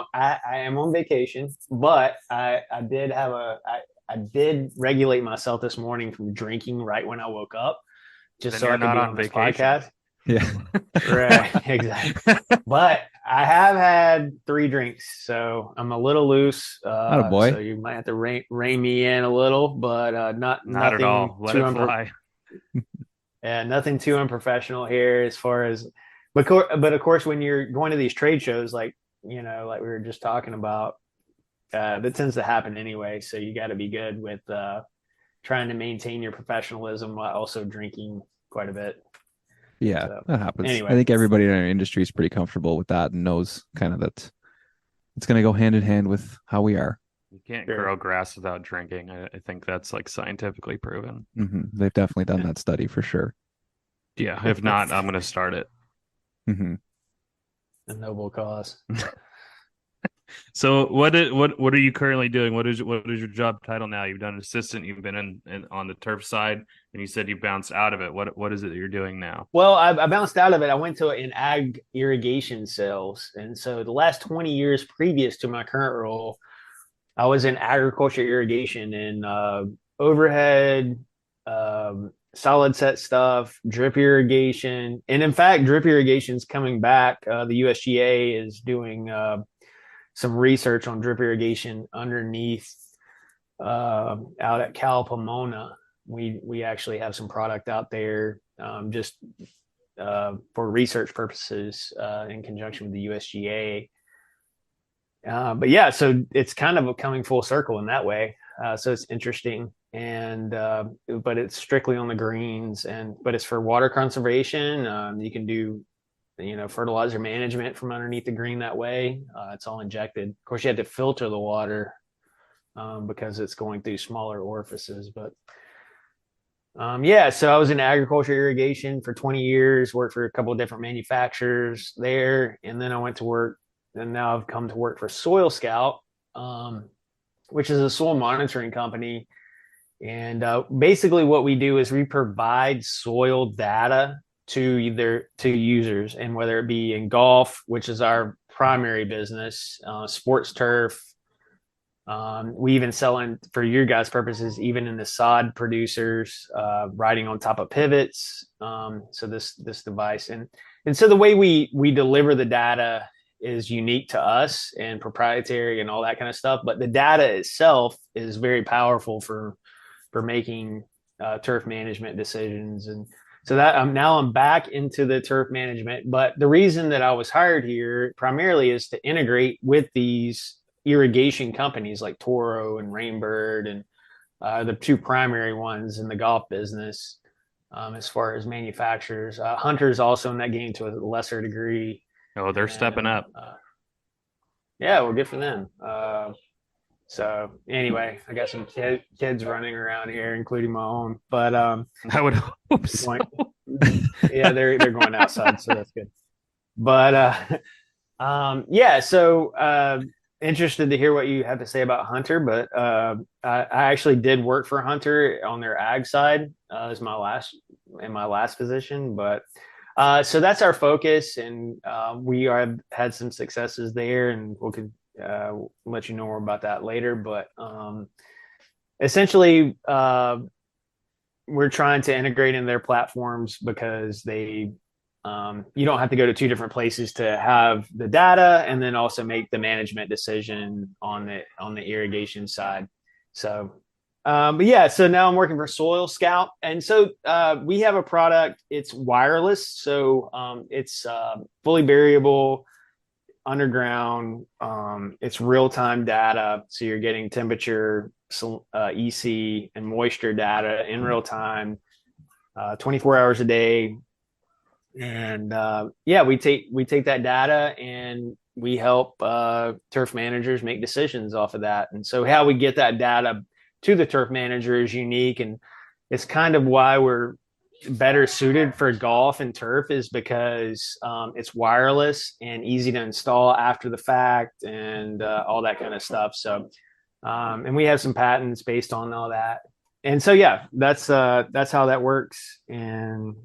on vacation, but I did regulate myself this morning from drinking right when I woke up, just so I could be on this podcast. Yeah, right, exactly. But I have had 3 drinks, so I'm a little loose. Attaboy. So you might have to rein me in a little, but not Not at all. Let it fly. Yeah, nothing too unprofessional here as far as But of course, when you're going to these trade shows, like we were just talking about, that tends to happen anyway. So you got to be good with trying to maintain your professionalism while also drinking quite a bit. Yeah, So, that happens. anyway. I think everybody in our industry is pretty comfortable with that and knows kind of that it's going to go hand in hand with how we are. You can't Sure. grow grass without drinking. I think that's like scientifically proven. They've definitely done that study for sure. Yeah. If not, I'm going to start it. A noble cause. So what are you currently doing? What is your job title now? You've done an assistant. You've been in on the turf side, and you said you bounced out of it. What is it that you're doing now? Well, I bounced out of it. I went to in ag irrigation sales, and so the last 20 years previous to my current role, I was in agriculture irrigation and overhead, solid set stuff, drip irrigation, and in fact, drip irrigation is coming back. The USGA is doing some research on drip irrigation underneath out at Cal Pomona. We actually have some product out there just for research purposes in conjunction with the USGA. But yeah, so it's kind of coming full circle in that way. So it's interesting, and but it's strictly on the greens, but it's for water conservation. You can do fertilizer management from underneath the green that way. It's all injected. Of course, you have to filter the water because it's going through smaller orifices. But so I was in agriculture irrigation for 20 years, worked for a couple of different manufacturers there. And then I went to work, and now I've come to work for Soil Scout, which is a soil monitoring company. And basically what we do is we provide soil data to users, and whether it be in golf, which is our primary business, sports turf. We even sell in, for your guys' purposes, even in the sod producers, riding on top of pivots. So this device, and so the way we deliver the data is unique to us and proprietary and all that kind of stuff. But the data itself is very powerful for making turf management decisions. And so that I'm back into the turf management. But the reason that I was hired here primarily is to integrate with these irrigation companies like Toro and Rainbird, and the two primary ones in the golf business as far as manufacturers. Hunter's also in that game to a lesser degree. Oh, they're stepping up. Yeah, well, good for them. So anyway, I got some kids running around here, including my own. But I would hope so. Yeah, they're going outside, so that's good. But so interested to hear what you have to say about Hunter. But I actually did work for Hunter on their ag side as my last position. But so that's our focus, and we have had some successes there, and we could let you know more about that later. But essentially, we're trying to integrate in their platforms because they you don't have to go to two different places to have the data and then also make the management decision on the irrigation side. So but yeah, so now I'm working for Soil Scout, and so we have a product. It's wireless, so it's fully variable underground. It's real-time data, so you're getting temperature, EC, and moisture data in real time, 24 hours a day. And we take that data and we help turf managers make decisions off of that. And so how we get that data to the turf manager is unique, and it's kind of why we're better suited for golf and turf, is because it's wireless and easy to install after the fact and all that kind of stuff. So and we have some patents based on all that. And so that's how that works. And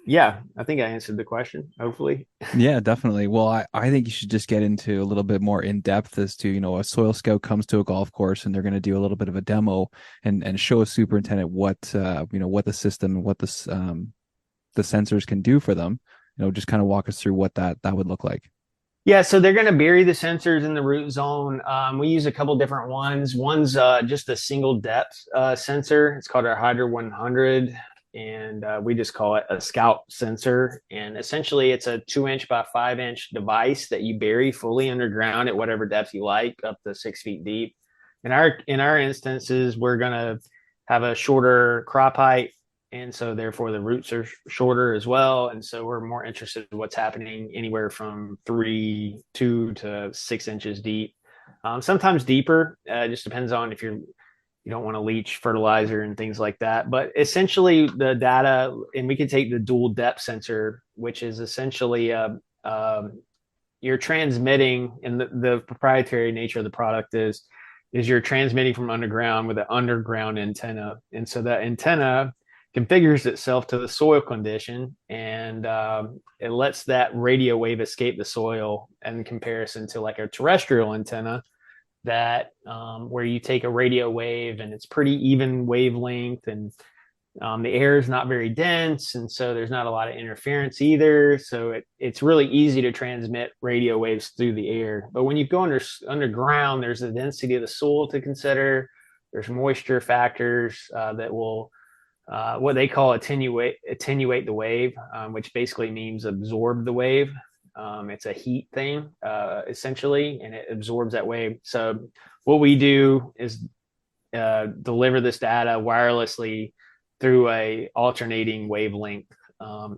yeah, I think I answered the question, hopefully. Yeah, definitely. Well, I think you should just get into a little bit more in depth as to, a Soil Scout comes to a golf course and they're going to do a little bit of a demo and show a superintendent what the system, what the sensors can do for them. Just kind of walk us through what that would look like. Yeah, so they're going to bury the sensors in the root zone. We use a couple different ones. One's just a single depth sensor. It's called our Hydra 100. and we just call it a Scout sensor. And essentially, it's a 2-inch by 5-inch device that you bury fully underground at whatever depth you like, up to 6 feet deep. In our instances, we're gonna have a shorter crop height, and so therefore the roots are shorter as well. And so we're more interested in what's happening anywhere from 2 to 6 inches deep. Sometimes deeper. Just depends on if you don't want to leach fertilizer and things like that. But essentially, the data, and we can take the dual depth sensor, which is essentially you're transmitting, and the proprietary nature of the product is you're transmitting from underground with an underground antenna, and so that antenna configures itself to the soil condition, and it lets that radio wave escape the soil in comparison to like a terrestrial antenna that where you take a radio wave and it's pretty even wavelength, and the air is not very dense, and so there's not a lot of interference either. So it's really easy to transmit radio waves through the air. But when you go underground, there's the density of the soil to consider. There's moisture factors that will what they call attenuate the wave, which basically means absorb the wave. It's a heat thing, essentially, and it absorbs that wave. So what we do is deliver this data wirelessly through a alternating wavelength,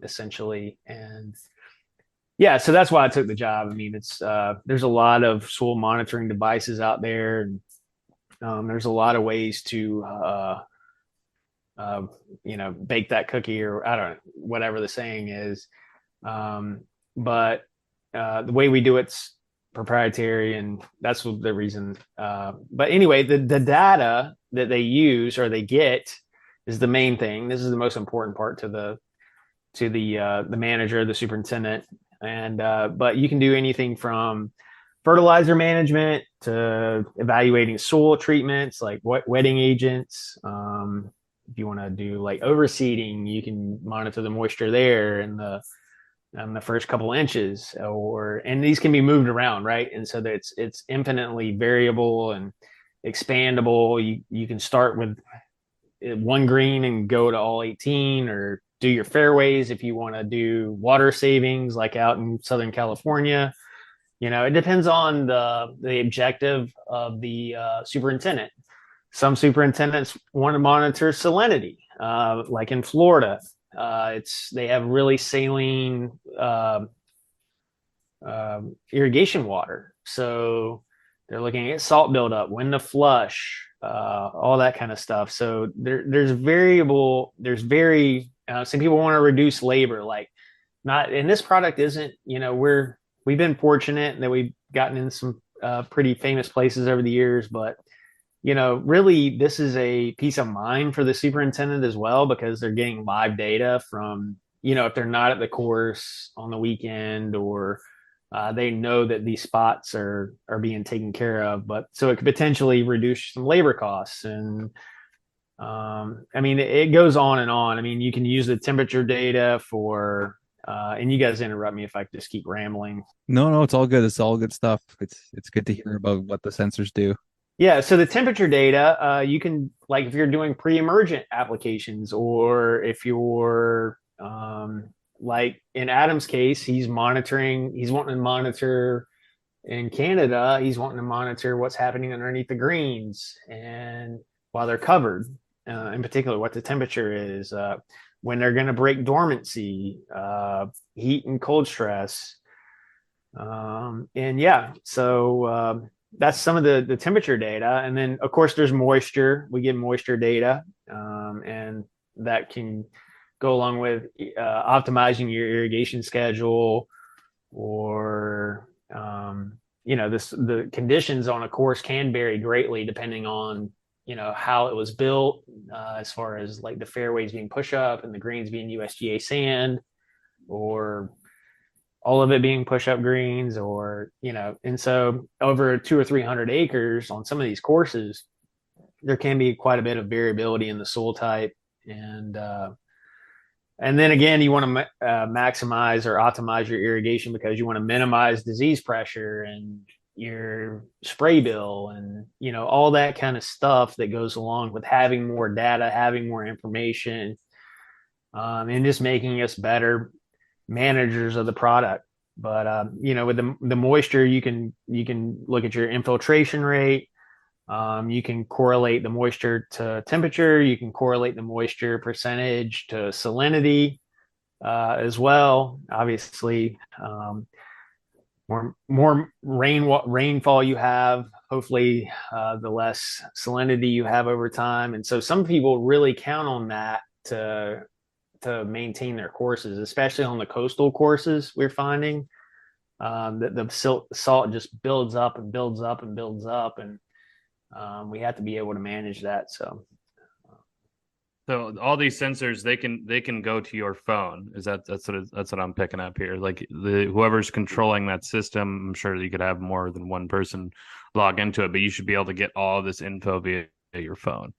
essentially. And yeah, so that's why I took the job. I mean, it's there's a lot of soil monitoring devices out there, and there's a lot of ways to bake that cookie, or I don't know, whatever the saying is. But the way we do it's proprietary, and that's the reason. But anyway, the data that they use or they get is the main thing. This is the most important part to the manager, the superintendent. And but you can do anything from fertilizer management to evaluating soil treatments like wetting agents. If you want to do like overseeding, you can monitor the moisture there in the first couple inches, and these can be moved around, right? And so that it's infinitely variable and expandable. You can start with one green and go to all 18, or do your fairways if you want to do water savings like out in Southern California. It depends on the objective of the superintendent. Some superintendents want to monitor salinity, like in Florida. They have really saline irrigation water, so they're looking at salt buildup, when to flush, all that kind of stuff. So there's variable. Some people want to reduce labor, like not. And this product isn't. We've been fortunate that we've gotten in some pretty famous places over the years, but really this is a peace of mind for the superintendent as well, because they're getting live data from, if they're not at the course on the weekend, or they know that these spots are being taken care of. But so it could potentially reduce some labor costs. And I mean, it goes on and on. I mean, you can use the temperature data for, and you guys interrupt me if I just keep rambling. No, it's all good. It's all good stuff. It's good to hear about what the sensors do. Yeah, so the temperature data, you can, like, if you're doing pre-emergent applications, or if you're like in Adam's case, he's wanting to monitor in Canada, he's wanting to monitor what's happening underneath the greens and while they're covered, in particular, what the temperature is, when they're going to break dormancy, heat and cold stress. And yeah, so that's some of the temperature data. And then, of course, there's moisture. We get moisture data, and that can go along with optimizing your irrigation schedule, or the conditions on a course can vary greatly depending on how it was built, as far as like the fairways being push up and the greens being USGA sand, or all of it being push-up greens, or and so over 200 or 300 acres on some of these courses, there can be quite a bit of variability in the soil type, and then again, you want to maximize or optimize your irrigation, because you want to minimize disease pressure and your spray bill, and all that kind of stuff that goes along with having more data, having more information. and just making us better managers of the product. But with the moisture, you can look at your infiltration rate. You can correlate the moisture to temperature. You can correlate the moisture percentage to salinity as well. Obviously, more rainfall you have, hopefully, the less salinity you have over time. And so some people really count on that to maintain their courses, especially on the coastal courses. We're finding that the salt just builds up and builds up and builds up, and we have to be able to manage that. So all these sensors, they can go to your phone. That's what I'm picking up here. Like whoever's controlling that system, I'm sure you could have more than one person log into it, but you should be able to get all of this info via your phone.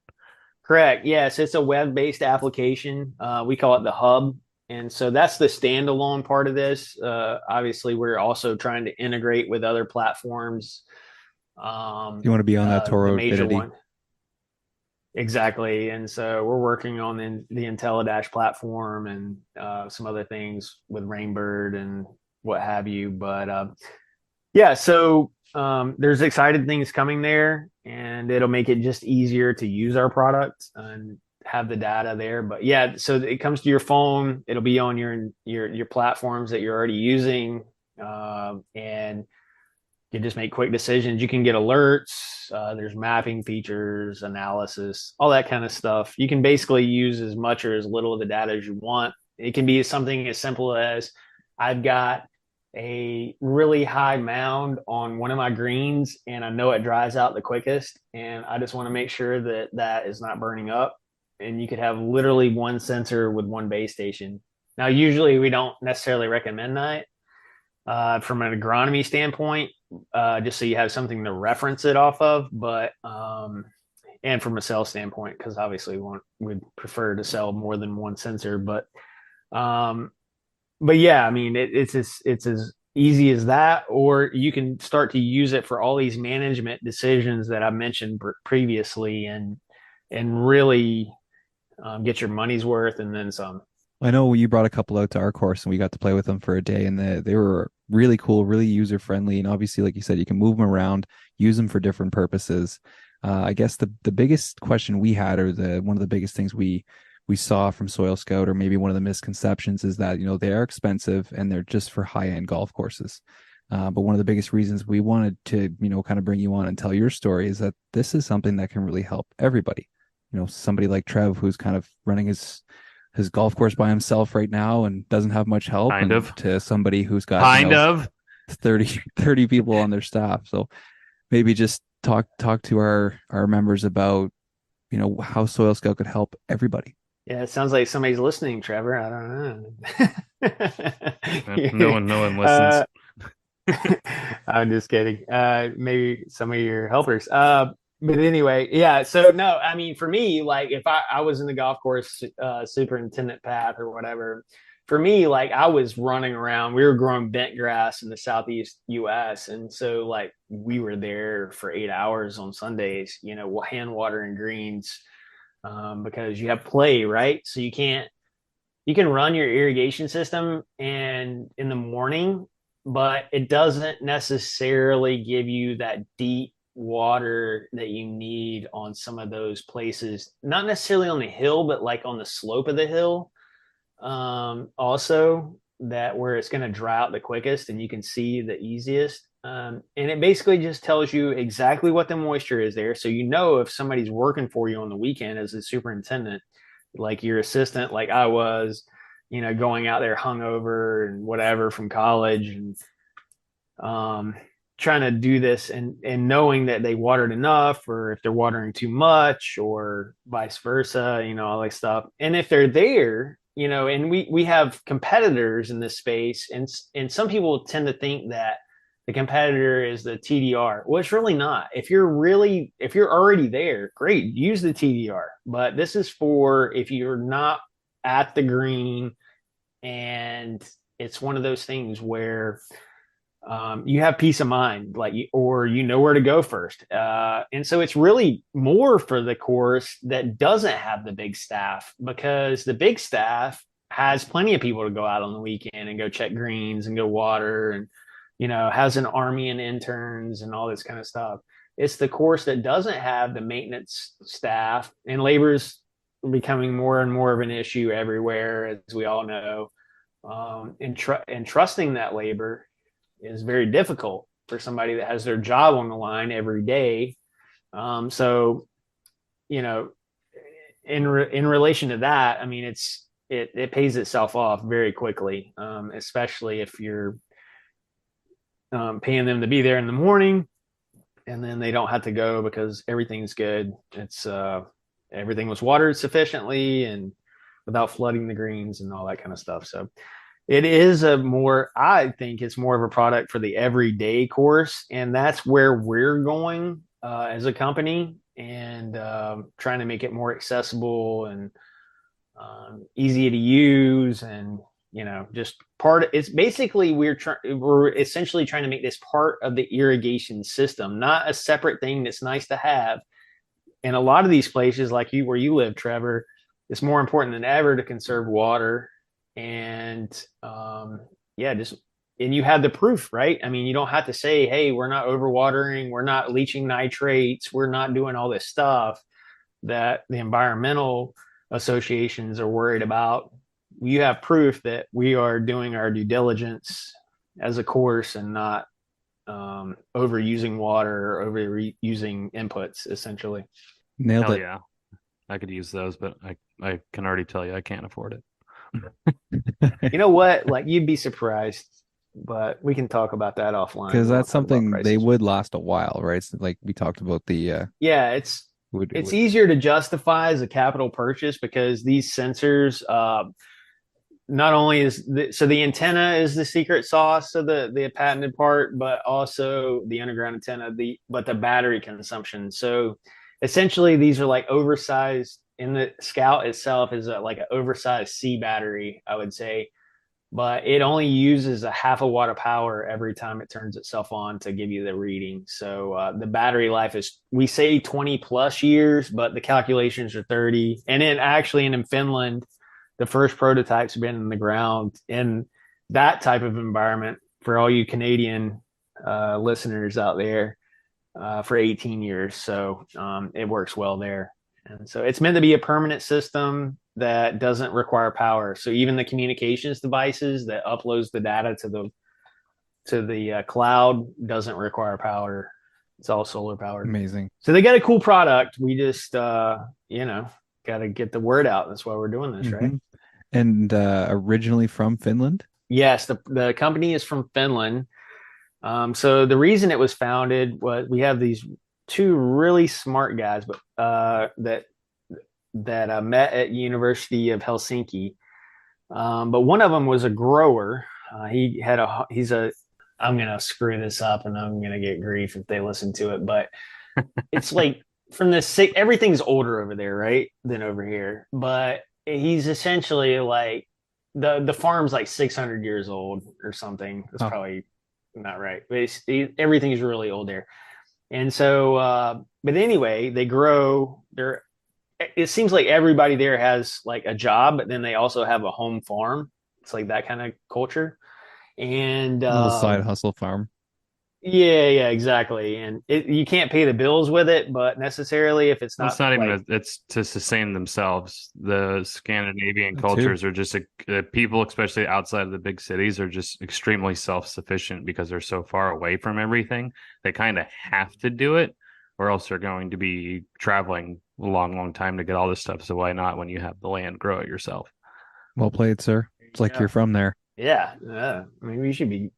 correct. Yes, it's a web-based application. We call it the hub. And so that's the standalone part of this. Obviously, we're also trying to integrate with other platforms. You want to be on that Toro the major Infinity. one. Exactly. And so we're working on the IntelliDash platform and some other things with Rainbird and what have you. But yeah, so there's exciting things coming there, and it'll make it just easier to use our product and have the data there. But yeah, so it comes to your phone. It'll be on your platforms that you're already using, and you just make quick decisions. You can get alerts. There's mapping features, analysis, all that kind of stuff. You can basically use as much or as little of the data as you want. It can be something as simple as I've got a really high mound on one of my greens, and I know it dries out the quickest, and I just want to make sure that that is not burning up. And you could have literally one sensor with one base station. Now, usually we don't necessarily recommend that from an agronomy standpoint, just so you have something to reference it off of. But and from a sales standpoint, because obviously we'd prefer to sell more than one sensor. But yeah, I mean, it's as easy as that, or you can start to use it for all these management decisions that I mentioned previously, and really get your money's worth and then some. I know you brought a couple out to our course and we got to play with them for a day, and they were really cool, really user friendly. And obviously, like you said, you can move them around, use them for different purposes. I guess the biggest question we had, or one of the biggest things we saw from Soil Scout, or maybe one of the misconceptions, is that, they are expensive and they're just for high end golf courses. But one of the biggest reasons we wanted to, kind of bring you on and tell your story is that this is something that can really help everybody. Somebody like Trev, who's kind of running his golf course by himself right now and doesn't have much help, to somebody who's got 30 people on their staff. So maybe just talk to our members about, how Soil Scout could help everybody. Yeah, it sounds like somebody's listening, Trevor. I don't know. No one listens. I'm just kidding. Maybe some of your helpers. But anyway, yeah. So no, I mean, for me, like if I was in the golf course superintendent path or whatever, for me, like I was running around. We were growing bent grass in the southeast U.S., and so like we were there for 8 hours on Sundays, hand watering greens, because you have play, right? So you can run your irrigation system and in the morning, but it doesn't necessarily give you that deep water that you need on some of those places, not necessarily on the hill, but like on the slope of the hill, also, that where it's going to dry out the quickest and you can see the easiest. And it basically just tells you exactly what the moisture is there, so if somebody's working for you on the weekend as a superintendent, like your assistant, like I was, going out there hungover and whatever from college, and trying to do this and knowing that they watered enough, or if they're watering too much, or vice versa, all that stuff. And if they're there, and we have competitors in this space, and some people tend to think that the competitor is the TDR. Well, it's really not. If you're already there, great, use the TDR. But this is for if you're not at the green, and it's one of those things where you have peace of mind, or you know where to go first. And so it's really more for the course that doesn't have the big staff, because the big staff has plenty of people to go out on the weekend and go check greens and go water, and has an army and interns and all this kind of stuff. It's the course that doesn't have the maintenance staff, and labor's becoming more and more of an issue everywhere, as we all know. And trusting that labor is very difficult for somebody that has their job on the line every day. So, in relation to that, I mean, it pays itself off very quickly, especially if you're paying them to be there in the morning, and then they don't have to go because everything's good. It's everything was watered sufficiently and without flooding the greens and all that kind of stuff. So it is I think it's more of a product for the everyday course. And that's where we're going as a company, and trying to make it more accessible and easy to use. And, it's basically, we're essentially trying to make this part of the irrigation system, not a separate thing that's nice to have. And a lot of these places, like where you live, Trevor, it's more important than ever to conserve water. And and you have the proof, right? I mean, you don't have to say, hey, we're not overwatering, we're not leaching nitrates, we're not doing all this stuff that the environmental associations are worried about. You have proof that we are doing our due diligence as a course and not overusing water or overusing inputs, essentially. Nailed Hell it. yeah. I could use those, but I can already tell you I can't afford it. You know what? Like, you'd be surprised, but we can talk about that offline. Because that's something they prices. would last a while, right? So like we talked about the It's easier to justify as a capital purchase, because these sensors, not only the antenna is the secret sauce of the patented part, but also the underground antenna, but the battery consumption. So essentially, these are like oversized. In the Scout itself is like an oversized C battery, I would say, but it only uses a half a watt of power every time it turns itself on to give you the reading. So the battery life is, we say 20 plus years, but the calculations are 30. And then actually in Finland, the first prototypes have been in the ground in that type of environment, for all you Canadian listeners out there, for 18 years. So it works well there. And so it's meant to be a permanent system that doesn't require power. So even the communications devices that uploads the data to the cloud doesn't require power. It's all solar powered. amazing. So they got a cool product. We just got to get the word out. That's why we're doing this, right? And originally from Finland? Yes, the company is from Finland. So the reason it was founded was, we have these two really smart guys, but that met at University of Helsinki. But one of them was a grower. I'm going to screw this up and I'm going to get grief if they listen to it, but it's like, everything's older over there, right, than over here. But he's essentially like, the farm's like 600 years old or something. That's probably not right, but everything's really old there. And so, but anyway, they grow. It seems like everybody there has like a job, but then they also have a home farm. It's like that kind of culture. And A little side hustle farm. Yeah, exactly. And you can't pay the bills with it, but necessarily if it's not, It's not even it's to sustain themselves. The Scandinavian cultures are just people, especially outside of the big cities, are just extremely self-sufficient because they're so far away from everything. They kind of have to do it, or else they're going to be traveling a long, long time to get all this stuff. So why not, when you have the land, grow it yourself? Well played, sir. It's like you're from there. Yeah, maybe we should be.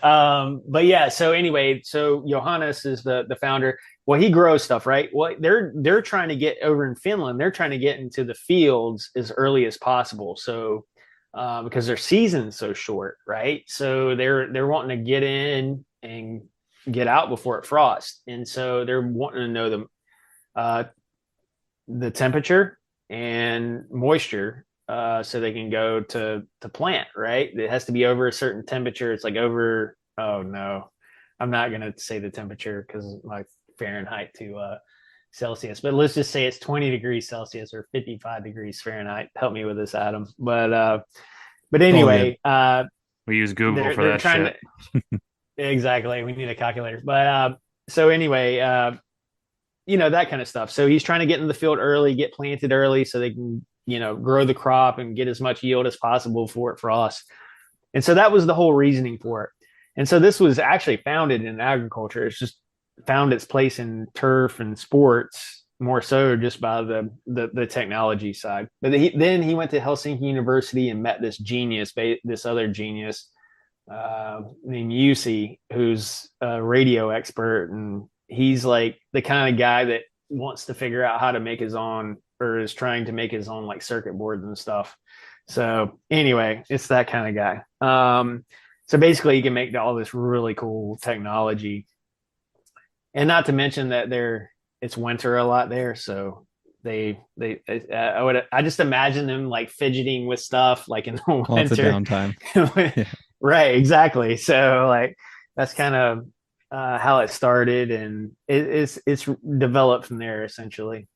But yeah, so anyway, so Johannes is the founder. Well, he grows stuff, right? Well, they're trying to get over in Finland. They're trying to get into the fields as early as possible. So because their season's so short, right? So they're wanting to get in and get out before it frosts, and so they're wanting to know the temperature and moisture. So they can go to plant, right? It has to be over a certain temperature. It's like over Oh no, I'm not gonna say the temperature because my Fahrenheit to Celsius, but let's just say it's 20 degrees Celsius or 55 degrees Fahrenheit. Help me with this, Adam. But all good. anyway, We use Google for they're that trying shit. to exactly. We need a calculator, but so anyway, that kind of stuff. So he's trying to get in the field early, get planted early, so they can grow the crop and get as much yield as possible for it for us. And so that was the whole reasoning for it. And so this was actually founded in agriculture. It's just found its place in turf and sports more so just by the technology side. But then he went to Helsinki University and met this other genius named Yusi, who's a radio expert, and he's like the kind of guy that wants to figure out how to make his own, or is trying to make his own like circuit boards and stuff. So anyway, it's that kind of guy. So basically, you can make all this really cool technology, and not to mention that it's winter a lot there, so I just imagine them like fidgeting with stuff like in the Lots of winter. downtime. Yeah, Right, exactly. So like that's kind of how it started, and it's developed from there essentially.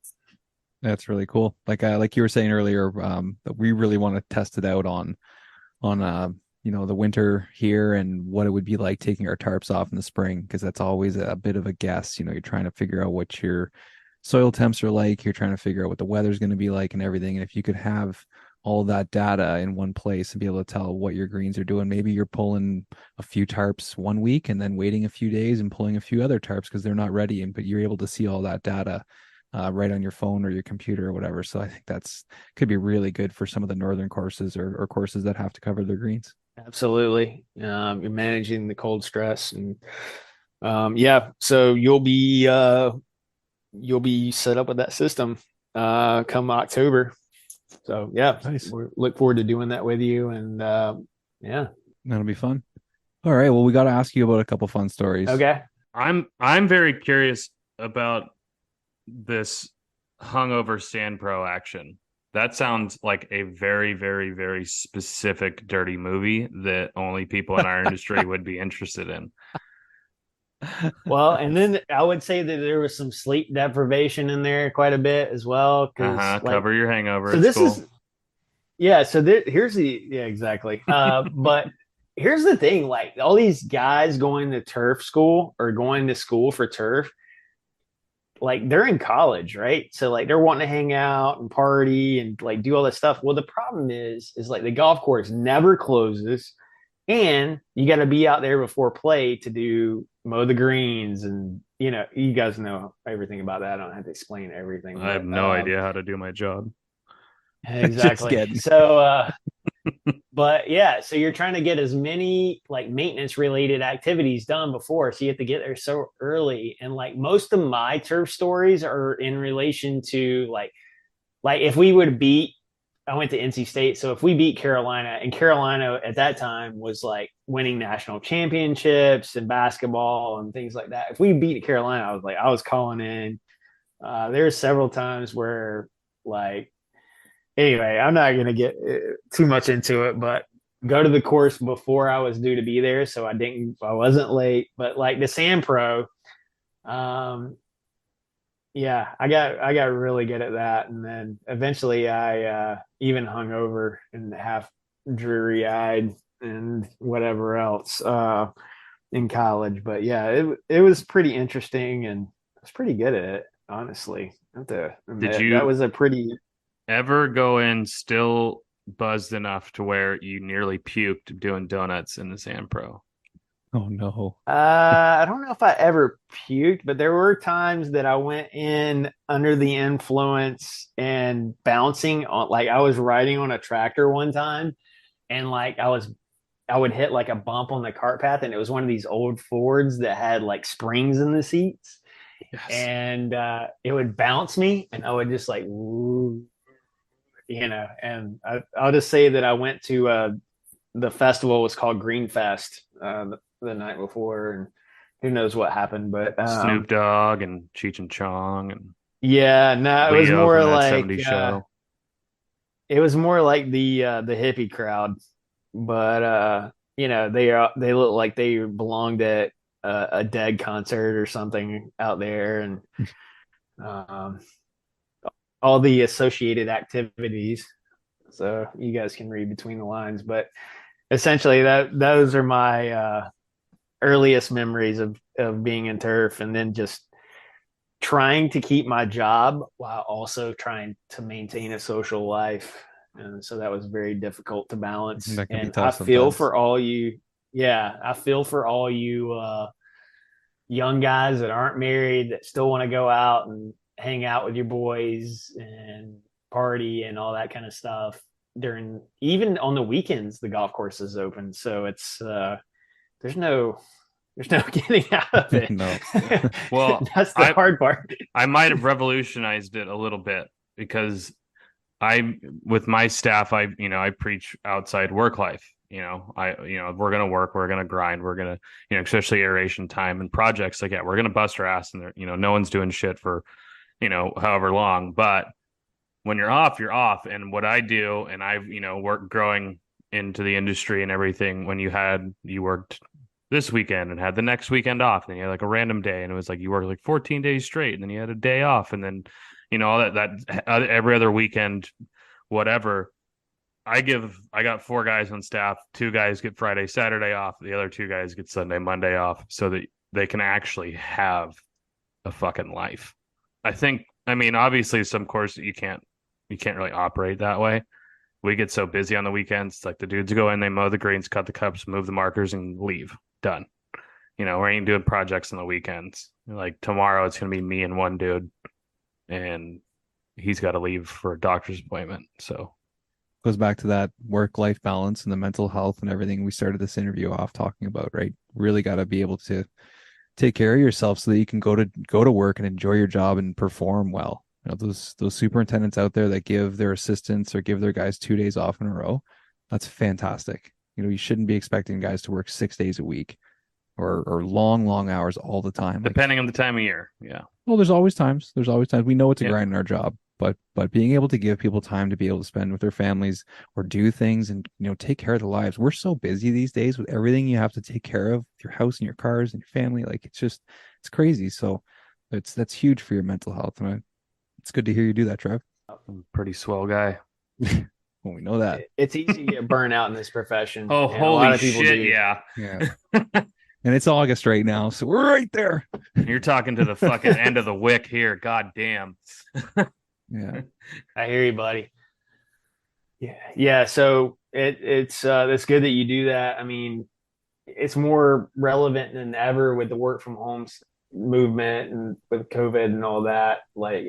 that's really cool. Like you were saying earlier, that we really want to test it out on the winter here and what it would be like taking our tarps off in the spring, because that's always a bit of a guess. You're trying to figure out what your soil temps are like. You're trying to figure out what the weather's going to be like and everything. And if you could have all that data in one place and be able to tell what your greens are doing, maybe you're pulling a few tarps one week and then waiting a few days and pulling a few other tarps because they're not ready, but you're able to see all that data right on your phone or your computer or whatever. So I think that's could be really good for some of the northern courses or courses that have to cover their greens. Absolutely. You're managing the cold stress, and yeah, so you'll be set up with that system come October. So yeah, Nice. we look forward to doing that with you, and yeah. That'll be fun. All right. Well, we got to ask you about a couple fun stories. Okay. I'm very curious about this hungover stand pro action. That sounds like a very, very, very specific dirty movie that only people in our industry would be interested in. Well, and then I would say that there was some sleep deprivation in there quite a bit as well. Because Cover your hangover. So it's this cool. is yeah. So here's exactly. But here's the thing: like all these guys going to turf school or going to school for turf, like they're in college, right? So like they're wanting to hang out and party and like do all this stuff. Well, the problem is like the golf course never closes, and you got to be out there before play to do mow the greens, and you guys know everything about that. I don't have to explain everything. I have no idea how to do my job. Exactly. So but yeah, so you're trying to get as many like maintenance related activities done before, so you have to get there so early. And like most of my turf stories are in relation to like if we would beat, I went to NC State, so if we beat Carolina, and Carolina at that time was like winning national championships and basketball and things like that. If we beat Carolina, I was calling in. There's several times where like anyway, I'm not going to get too much into it, but go to the course before I was due to be there, so I wasn't late. But like the Sand Pro, yeah, I got really good at that, and then eventually I even hung over and half dreary eyed and whatever else in college. But yeah, it was pretty interesting, and I was pretty good at it, honestly. I have to admit, Did you that was a pretty ever go in still buzzed enough to where you nearly puked doing donuts in the Sand Pro? Oh no. I don't know if I ever puked, but there were times that I went in under the influence and bouncing on, like I was riding on a tractor one time, and like I would hit like a bump on the cart path, and it was one of these old Fords that had like springs in the seats. Yes. And it would bounce me, and I would just like, and I'll just say that I went to the festival was called Green Fest the night before, and who knows what happened, but Snoop Dogg and Cheech and Chong and yeah, no, it was Leo more from that like 70s show. it was more like the hippie crowd, but they look like they belonged at a Dead concert or something out there, and um, all the associated activities. So you guys can read between the lines, but essentially those are my earliest memories of being in turf, and then just trying to keep my job while also trying to maintain a social life. And so that was very difficult to balance. That can be And tough I feel sometimes. for all you, yeah, I feel for all you young guys that aren't married that still want to go out and hang out with your boys and party and all that kind of stuff during, even on the weekends, the golf course is open. So it's, there's no getting out of it. No. Well, that's the hard part. I might have revolutionized it a little bit because with my staff, I preach outside work life. We're going to work, we're going to grind, we're going to, especially aeration time and projects like that, we're going to bust our ass, and no one's doing shit for, however long. But when you're off, you're off. And what I do, and I've, worked growing into the industry and everything, when you worked this weekend and had the next weekend off, and you had like a random day, and it was like you worked like 14 days straight, and then you had a day off, and then all that every other weekend, whatever. I got 4 guys on staff. 2 guys get Friday, Saturday off. The other 2 guys get Sunday, Monday off, so that they can actually have a fucking life. Obviously some courses you can't really operate that way. We get so busy on the weekends. Like the dudes go in, they mow the greens, cut the cups, move the markers, and leave. Done. We ain't doing projects on the weekends. Like tomorrow, it's going to be me and one dude, and he's got to leave for a doctor's appointment. So Goes back to that work-life balance and the mental health and everything we started this interview off talking about, right? Really got to be able to take care of yourself so that you can go to work and enjoy your job and perform well. Those superintendents out there that give their assistants or give their guys 2 days off in a row, that's fantastic. You shouldn't be expecting guys to work 6 days a week or long hours all the time. Depending on the time of year. Yeah. Well, there's always times. We know it's a Yeah. grind in our job, but being able to give people time to be able to spend with their families or do things and take care of their lives. We're so busy these days with everything you have to take care of, your house and your cars and your family. Like it's crazy. So that's huge for your mental health. And it's good to hear you do that, Trev. I'm a pretty swell guy. Well, we know that. It's easy to get burnt out in this profession. Oh, and a lot holy of people shit! do. Yeah. And it's August right now, so we're right there. You're talking to the fucking end of the wick here. God damn. Yeah. I hear you, buddy. Yeah. So it's good that you do that. I mean, it's more relevant than ever with the work from home movement and with COVID and all that. Like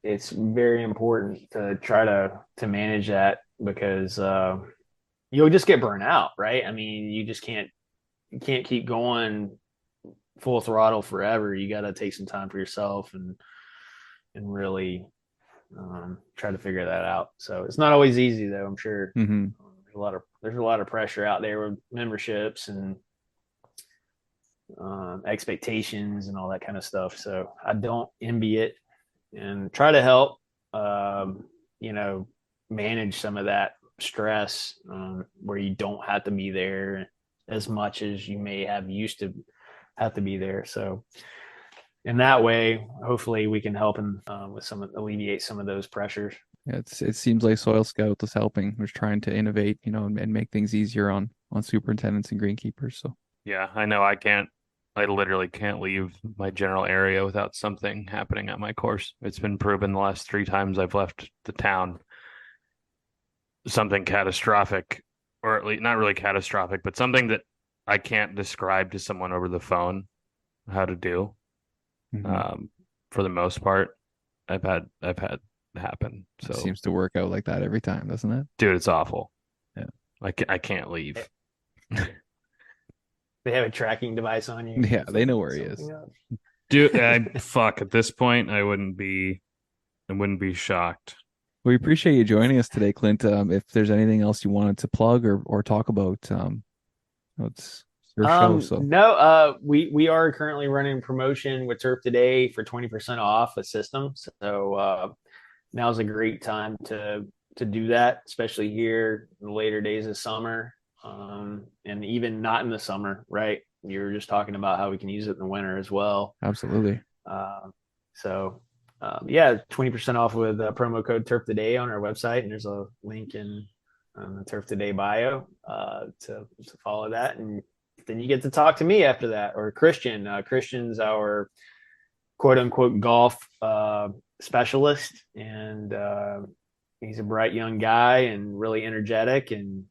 it's very important to try to manage that because you'll just get burnt out, right? I mean, you can't keep going full throttle forever. You got to take some time for yourself and really try to figure that out. So it's not always easy, though. I'm sure Mm-hmm. there's a lot of pressure out there with memberships and expectations and all that kind of stuff. So I don't envy it, and try to help manage some of that stress where you don't have to be there as much as you may have used to have to be there. So in that way, hopefully we can help and alleviate some of those pressures. Yeah, it seems like Soil Scout is helping. We're trying to innovate, and make things easier on superintendents and greenkeepers. So Yeah, I know. I literally can't leave my general area without something happening at my course. It's been proven the last 3 times I've left the town. Something catastrophic, or at least not really catastrophic, but something that I can't describe to someone over the phone how to do. mm-hmm. For the most part, I've had happen. So It seems to work out like that every time, doesn't it? dude, it's awful. Yeah. I can't leave. They have a tracking device on you. Yeah, they know where he is. Dude, fuck, at this point I wouldn't be shocked. We appreciate you joining us today, Clint. If there's anything else you wanted to plug or talk about, it's your show. So no, we are currently running promotion with Turf Today for 20% off a system. So now's a great time to do that, especially here in the later days of summer. and even not in the summer, right? You were just talking about how we can use it in the winter as well. Absolutely. So, yeah, 20% off with promo code Turf Today on our website, and there's a link in the Turf Today bio to follow that, and then you get to talk to me after that, or Christian. Christian's our quote unquote golf specialist, and he's a bright young guy and really energetic, and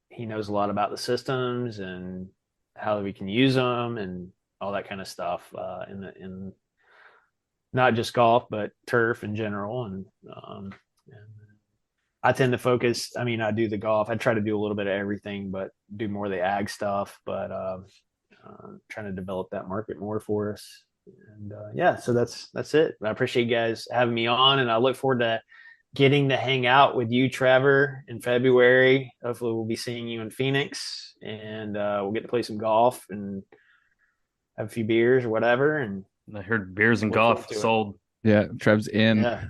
he knows a lot about the systems and how we can use them and all that kind of stuff in not just golf but turf in general. And I tend to focus. I mean, I do the golf. I try to do a little bit of everything, but do more of the ag stuff. But trying to develop that market more for us. And yeah, so that's it. I appreciate you guys having me on, and I look forward to getting to hang out with you, Trevor, in February. Hopefully, we'll be seeing you in Phoenix, and we'll get to play some golf and have a few beers or whatever. And I heard beers and golf sold. Yeah, Trev's in. Yeah.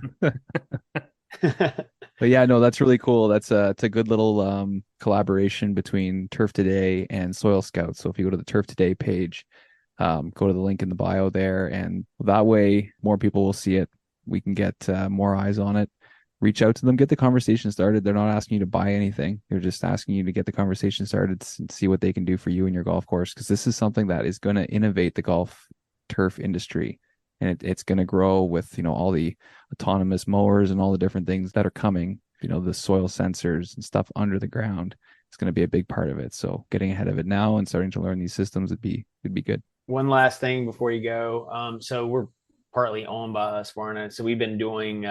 But yeah, no, that's really cool. It's a good little collaboration between Turf Today and Soil Scouts. So if you go to the Turf Today page, go to the link in the bio there, and that way more people will see it. We can get more eyes on it. Reach out to them, get the conversation started. They're not asking you to buy anything. They're just asking you to get the conversation started and see what they can do for you and your golf course, because this is something that is going to innovate the golf turf industry. And it's going to grow with, all the autonomous mowers and all the different things that are coming, the soil sensors and stuff under the ground. It's going to be a big part of it. So getting ahead of it now and starting to learn these systems would be good. One last thing before you go. So we're partly owned by Husqvarna. So we've been doing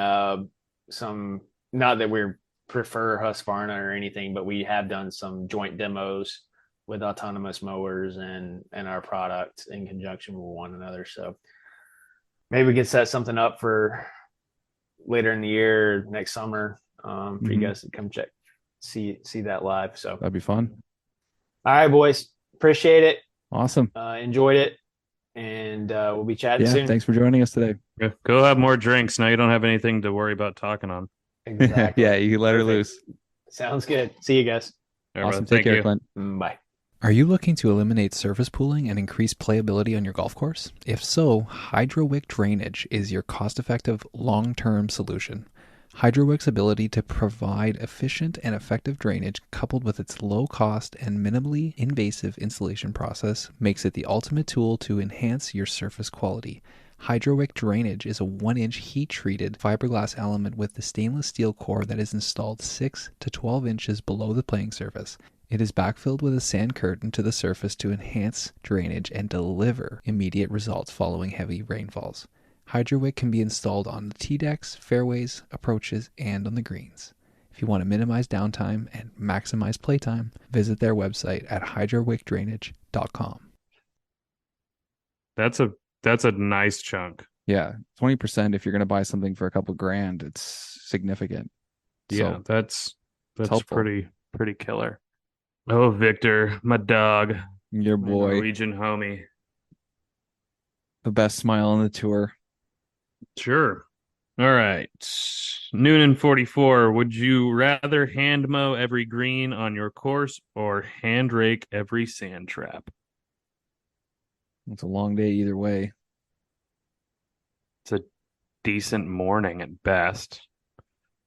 some, not that we prefer Husqvarna or anything, but we have done some joint demos with autonomous mowers and our product in conjunction with one another. So maybe we can set something up for later in the year, next summer, for you guys to come see that live. So that'd be fun. All right, boys. Appreciate it. Awesome. Enjoyed it. And we'll be chatting soon. Thanks for joining us today. Go have more drinks. Now you don't have anything to worry about talking on. Exactly. Yeah, you can let her loose. Sounds good. See you guys. Awesome. Take care, Clint. Bye. Are you looking to eliminate surface pooling and increase playability on your golf course? If so, HydroWick Drainage is your cost-effective, long-term solution. HydroWick's ability to provide efficient and effective drainage, coupled with its low-cost and minimally invasive installation process, makes it the ultimate tool to enhance your surface quality. HydroWick Drainage is a 1-inch heat-treated fiberglass element with the stainless steel core that is installed 6 to 12 inches below the playing surface. It is backfilled with a sand curtain to the surface to enhance drainage and deliver immediate results following heavy rainfalls. HydroWick can be installed on the tee decks, fairways, approaches, and on the greens. If you want to minimize downtime and maximize playtime, visit their website at hydrowickdrainage.com. That's a nice chunk. Yeah, 20% if you're going to buy something for a couple grand, it's significant. Yeah, so, that's helpful. pretty killer. Oh, Victor, my dog, your boy, Norwegian homie, the best smile on the tour. Sure. All right. Noonan 44. Would you rather hand mow every green on your course or hand rake every sand trap? It's a long day either way. It's a decent morning at best.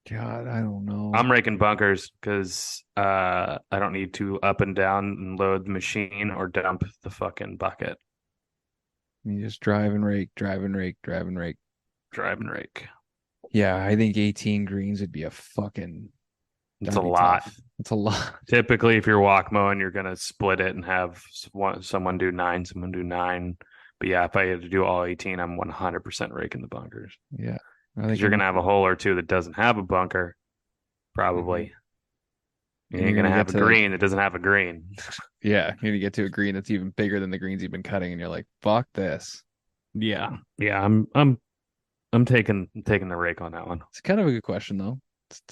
God, I don't know. I'm raking bunkers because I don't need to up and down and load the machine or dump the fucking bucket. You just drive and rake. Drive and rake. Yeah, I think 18 greens would be a fucking... It's a lot. Tough. It's a lot. Typically, if you're walk mowing, you're going to split it and have someone do 9, someone do 9. But yeah, if I had to do all 18, I'm 100% raking the bunkers. Yeah. I think you're going to have a hole or two that doesn't have a bunker, probably. You ain't going to have a green that doesn't have a green. Yeah, you're going to get to a green that's even bigger than the greens you've been cutting, and you're like, fuck this. Yeah. I'm taking the rake on that one. It's kind of a good question, though.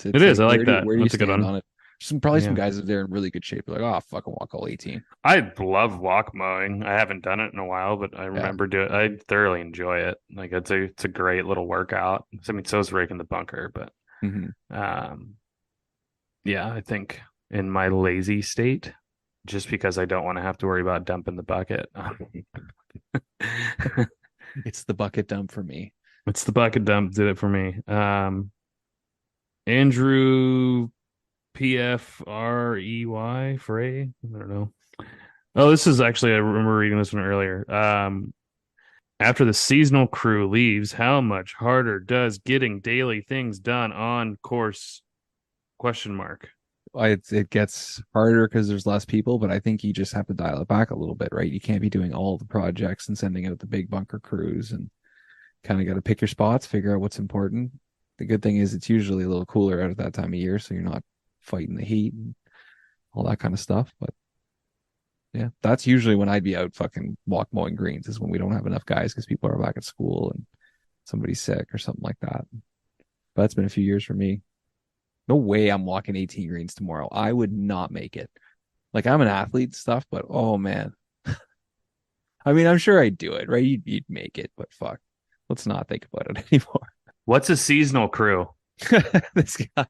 It is. I like that. Where do you stand on it? Some guys that are in really good shape. They're like, oh, fucking walk all 18. I love walk mowing. I haven't done it in a while, but I remember doing it. I thoroughly enjoy it. Like it's a great little workout. I mean, so is raking the bunker, but yeah, I think in my lazy state, just because I don't want to have to worry about dumping the bucket. It's the bucket dump for me. It's the bucket dump did it for me. Andrew PFREY Frey. I don't know. Oh, this is actually I remember reading this one earlier. After the seasonal crew leaves, how much harder does getting daily things done on course? Question mark. It gets harder because there's less people, but I think you just have to dial it back a little bit, right? You can't be doing all the projects and sending out the big bunker crews, and kind of got to pick your spots, figure out what's important. The good thing is it's usually a little cooler out at that time of year, so you're not fighting the heat and all that kind of stuff. But yeah, that's usually when I'd be out fucking walk mowing greens, is when we don't have enough guys because people are back at school and somebody's sick or something like that. But that's been a few years for me. No way I'm walking 18 greens tomorrow. I would not make it. Like, I'm an athlete and stuff, but oh man. I mean, I'm sure I'd do it, right? You'd make it, but fuck. Let's not think about it anymore. What's a seasonal crew? This guy.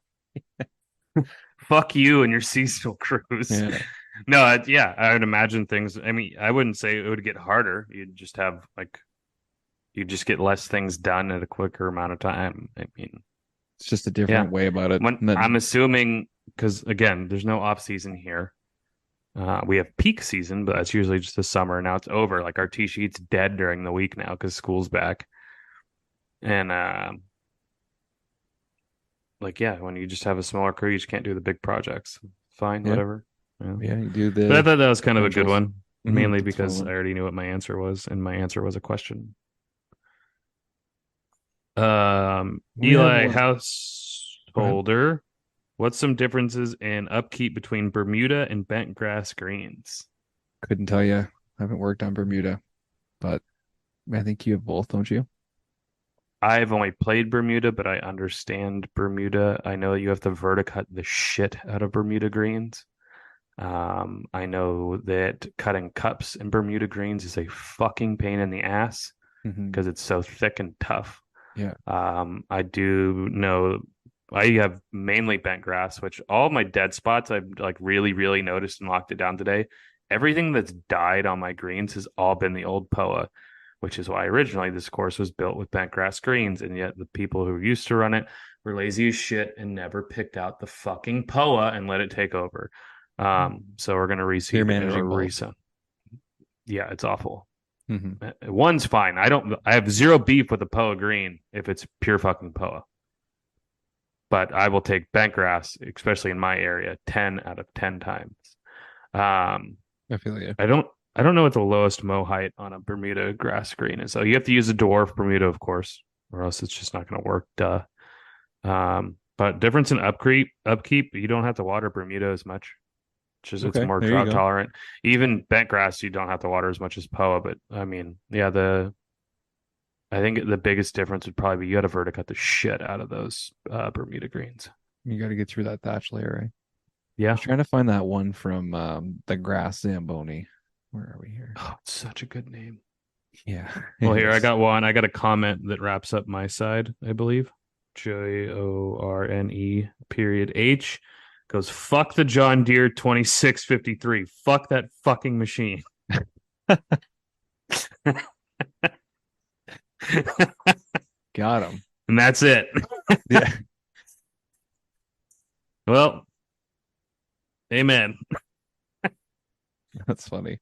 Fuck you and your seasonal crews. Yeah. No, yeah, I would imagine things. I mean, I wouldn't say it would get harder. You'd just have you just get less things done at a quicker amount of time. I mean, It's just a different way about it. when I'm assuming, because again, there's no off season here. We have peak season, but that's usually just the summer. Now it's over. Like, our tee sheet's dead during the week now because school's back. And when you just have a smaller crew, you just can't do the big projects. Fine, Yeah. whatever. Yeah, you do the. But I thought that was kind of a good essentials. one, mainly That's because fun. I already knew what my answer was, and my answer was a question. We have Eli one. Householder, what's some differences in upkeep between Bermuda and bent grass greens? Couldn't tell you. I haven't worked on Bermuda, but I think you have both, don't you? I've only played Bermuda, but I understand Bermuda. I know you have to verticut the shit out of Bermuda greens. I know that cutting cups in Bermuda greens is a fucking pain in the ass because it's so thick and tough. Yeah. I do know I have mainly bent grass, which all my dead spots I've like really, really noticed and locked it down today. Everything that's died on my greens has all been the old POA, which is why originally this course was built with bent grass greens, and yet the people who used to run it were lazy as shit and never picked out the fucking POA and let it take over. So we're gonna reseed You're managing both. reset. Yeah, it's awful. Mm-hmm. One's fine. I have zero beef with the POA green if it's pure fucking POA. But I will take bent grass, especially in my area, 10 out of 10 times. I feel you. I don't know what the lowest mow height on a Bermuda grass green is. So you have to use a dwarf Bermuda, of course, or else it's just not going to work. Duh. But difference in upkeep, you don't have to water Bermuda as much. It's more there you drought go. tolerant. Even bent grass, you don't have to water as much as POA. But I mean, yeah, I think the biggest difference would probably be you got to verticut the shit out of those Bermuda greens. You got to get through that thatch layer, right? I Yeah. was trying to find that one from the grass Zamboni. Where are we here? Oh, it's such a good name. Yeah. Well, It here I is. got one. I got a comment that wraps up my side, I believe. JORNE period H goes, fuck the John Deere 2653. Fuck that fucking machine. Got him. And that's it. Yeah. Well, amen. That's funny.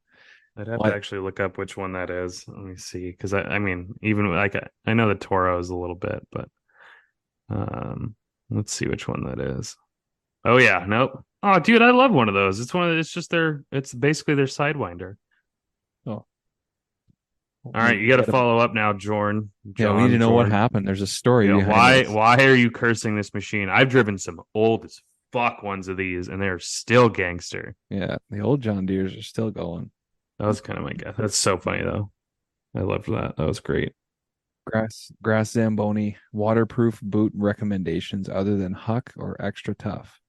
I'd have What? to actually look up which one that is. Let me see, because I mean, even like I know the Toro is a little bit, but let's see which one that is. Oh yeah, nope. Oh, dude, I love one of those. It's basically their Sidewinder. Oh. All right, you got to follow up now, Jorn. Yeah, we need to know what happened. There's a story Yeah, behind this. why are you cursing this machine? I've driven some old as fuck ones of these, and they're still gangster. Yeah, the old John Deeres are still going. That was kind of my guess. That's so funny though. I loved that. That was great. Grass Zamboni waterproof boot recommendations other than Huck or extra tough.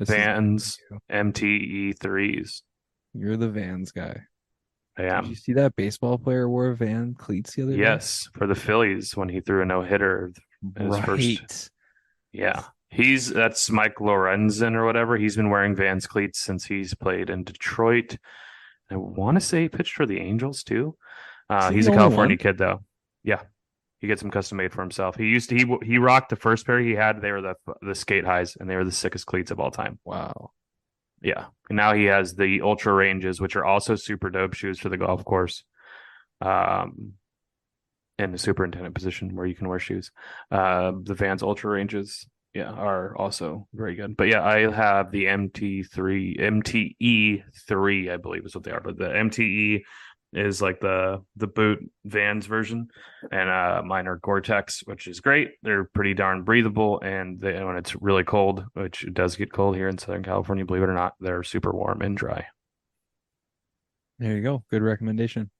Vans MTE 3s. You're the Vans guy. I Did am. you see that baseball player wore Van cleats the other day? Yes, for the Phillies when he threw a no-hitter. His Right. first. Yeah. That's Mike Lorenzen or whatever. He's been wearing Vans cleats since he's played in Detroit. I want to say he pitched for the Angels too. Is he He's the a only California one? kid though. Yeah, he gets them custom made for himself. He rocked the first pair he had. They were the skate highs, and they were the sickest cleats of all time. Wow. Yeah, and now he has the Ultra Ranges, which are also super dope shoes for the golf course. In the superintendent position where you can wear shoes. The Vans Ultra Ranges, yeah, are also very good. But yeah, I have the MTE3, I believe is what they are. But the MTE is like the boot Vans version, and mine are Gore-Tex, which is great. They're pretty darn breathable, and when it's really cold, which it does get cold here in Southern California, believe it or not, they're super warm and dry. There you go. Good recommendation.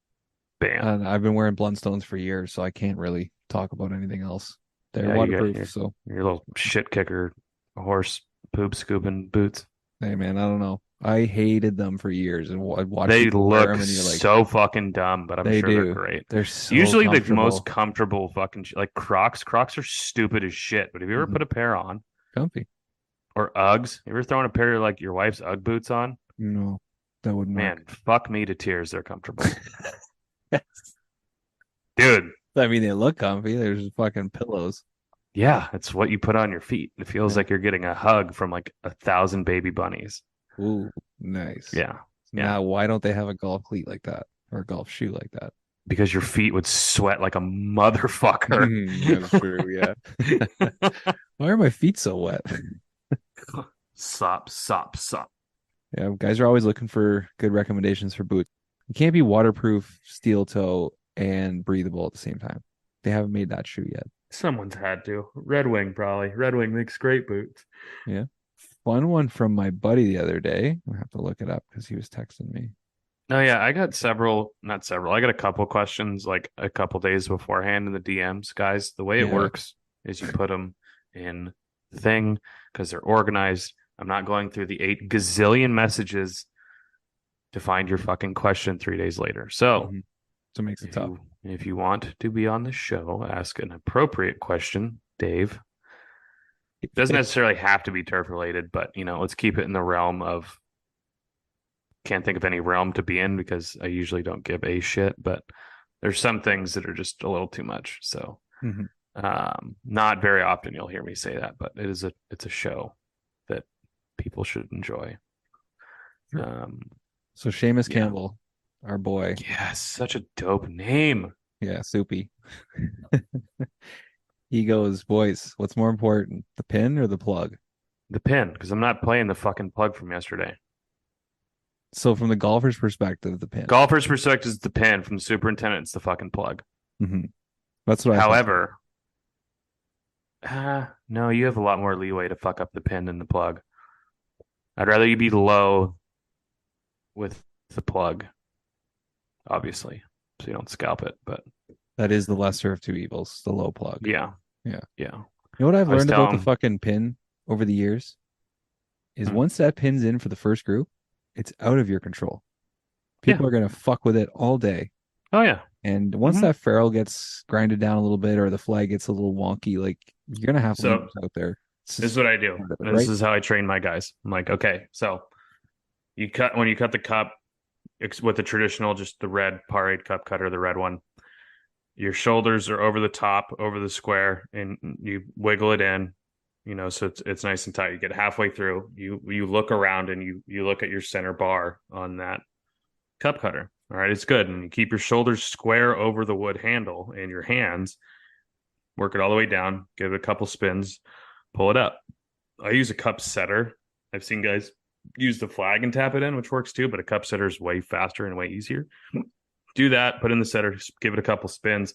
Bam. I've been wearing Blundstones for years, so I can't really talk about anything else. They're Yeah, you got waterproof, so your little shit kicker horse poop scooping boots. hey man, I don't know. I hated them for years, and I watched They people wear look them, and you're like, so fucking dumb, but I'm they sure they're do. great. They're so Usually the comfortable. most comfortable fucking like Crocs. Crocs are stupid as shit. But have you ever put a pair on comfy. or Uggs? You ever thrown a pair of like your wife's Ugg boots on? No, that wouldn't Man, work. fuck me to tears. They're comfortable, Yes. dude. I mean, they look comfy. They're just fucking pillows. Yeah, it's what you put on your feet. It feels Yeah. like you're getting a hug from like 1,000 baby bunnies. Ooh, nice. Yeah, Now, why don't they have a golf cleat like that or a golf shoe like that? because your feet would sweat like a motherfucker. That's true. Yeah. Why are my feet so wet? Sop, sop, sop. Yeah, guys are always looking for good recommendations for boots. You can't be waterproof, steel toe, and breathable at the same time. They haven't made that shoe yet. Someone's had to. Red Wing, probably. Red Wing makes great boots. Yeah. Fun one from my buddy the other day. I have to look it up because he was texting me. Oh, yeah. I got not several. I got a couple questions like a couple days beforehand in the DMs. Guys, the way it Yeah. works is you put them in the thing because they're organized. I'm not going through the 8 gazillion messages to find your fucking question 3 days later. So, So it makes it tough. if you want to be on the show, ask an appropriate question, Dave. It doesn't necessarily have to be turf related, but let's keep it in the realm of. Can't think of any realm to be in because I usually don't give a shit, but there's some things that are just a little too much. So, not very often you'll hear me say that, but it's a show that people should enjoy. So Seamus Yeah. Campbell, our boy. Yeah, such a dope name. Yeah, Soupy. He goes, boys, what's more important, the pin or the plug? The pin, because I'm not playing the fucking plug from yesterday. So from the golfer's perspective, the pin. Golfer's perspective is the pin. From the superintendent, it's the fucking plug. That's what However, no, you have a lot more leeway to fuck up the pin than the plug. I'd rather you be low with the plug, obviously, so you don't scalp it. But that is the lesser of two evils, the low plug. yeah. Yeah. You know what I've I was learned about the telling- fucking pin over the years? Is Hmm. once that pin's in for the first group, it's out of your control. People are going to fuck with it all day. Oh, yeah. And once that ferrule gets grinded down a little bit or the flag gets a little wonky, like you're going to have loops out there. This is what I do. part of it, And This right? is how I train my guys. I'm like, okay, so when you cut the cup with the traditional, just the red par 8 cup cutter, the red one, your shoulders are over the top, over the square, and you wiggle it in, so it's nice and tight. You get halfway through, you look around and you look at your center bar on that cup cutter. All right, it's good. And you keep your shoulders square over the wood handle and your hands, work it all the way down, give it a couple spins, pull it up. I use a cup setter. I've seen guys use the flag and tap it in, which works too, but a cup setter is way faster and way easier. Do that, put in the setter, give it a couple spins.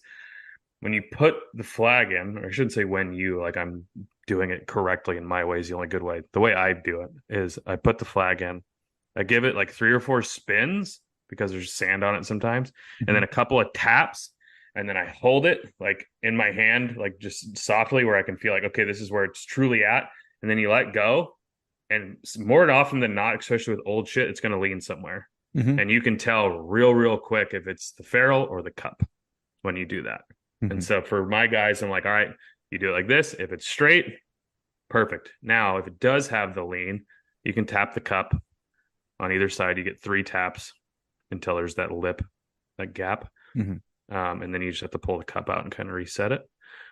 When you put the flag in, or I shouldn't say I'm doing it correctly in my way is the only good way. The way I do it is I put the flag in, I give it like 3 or 4 spins because there's sand on it sometimes, and then a couple of taps, and then I hold it like in my hand, like just softly where I can feel like, okay, this is where it's truly at. And then you let go. And more often than not, especially with old shit, it's going to lean somewhere. And you can tell real quick if it's the ferrule or the cup when you do that. And so for my guys, I'm like, all right, you do it like this. If it's straight, Perfect. Now, if it does have the lean, you can tap the cup on either side. You get 3 taps until there's that lip, that gap. Mhm. And then you just have to pull the cup out and kind of reset it.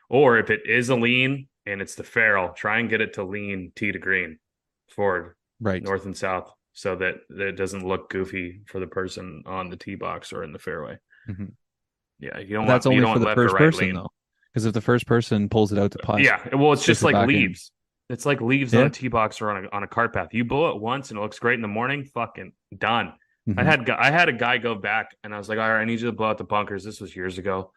Or if it is a lean and it's the ferrule, try and get it to lean tee to green forward, Right. north and south, so that it doesn't look goofy for the person on the tee box or in the fairway. Mhm. Yeah, you don't That's want only for the left or first right person lean. though, because if the first person pulls it out to putt, Yeah, well, it's just puts it like back in. leaves. It's like leaves Yeah. on a tee box or on a cart path. You blow it once and it looks great in the morning. Fucking done. Mhm. I had a guy go back and I was like, all right, I need you to blow out the bunkers. This was years ago.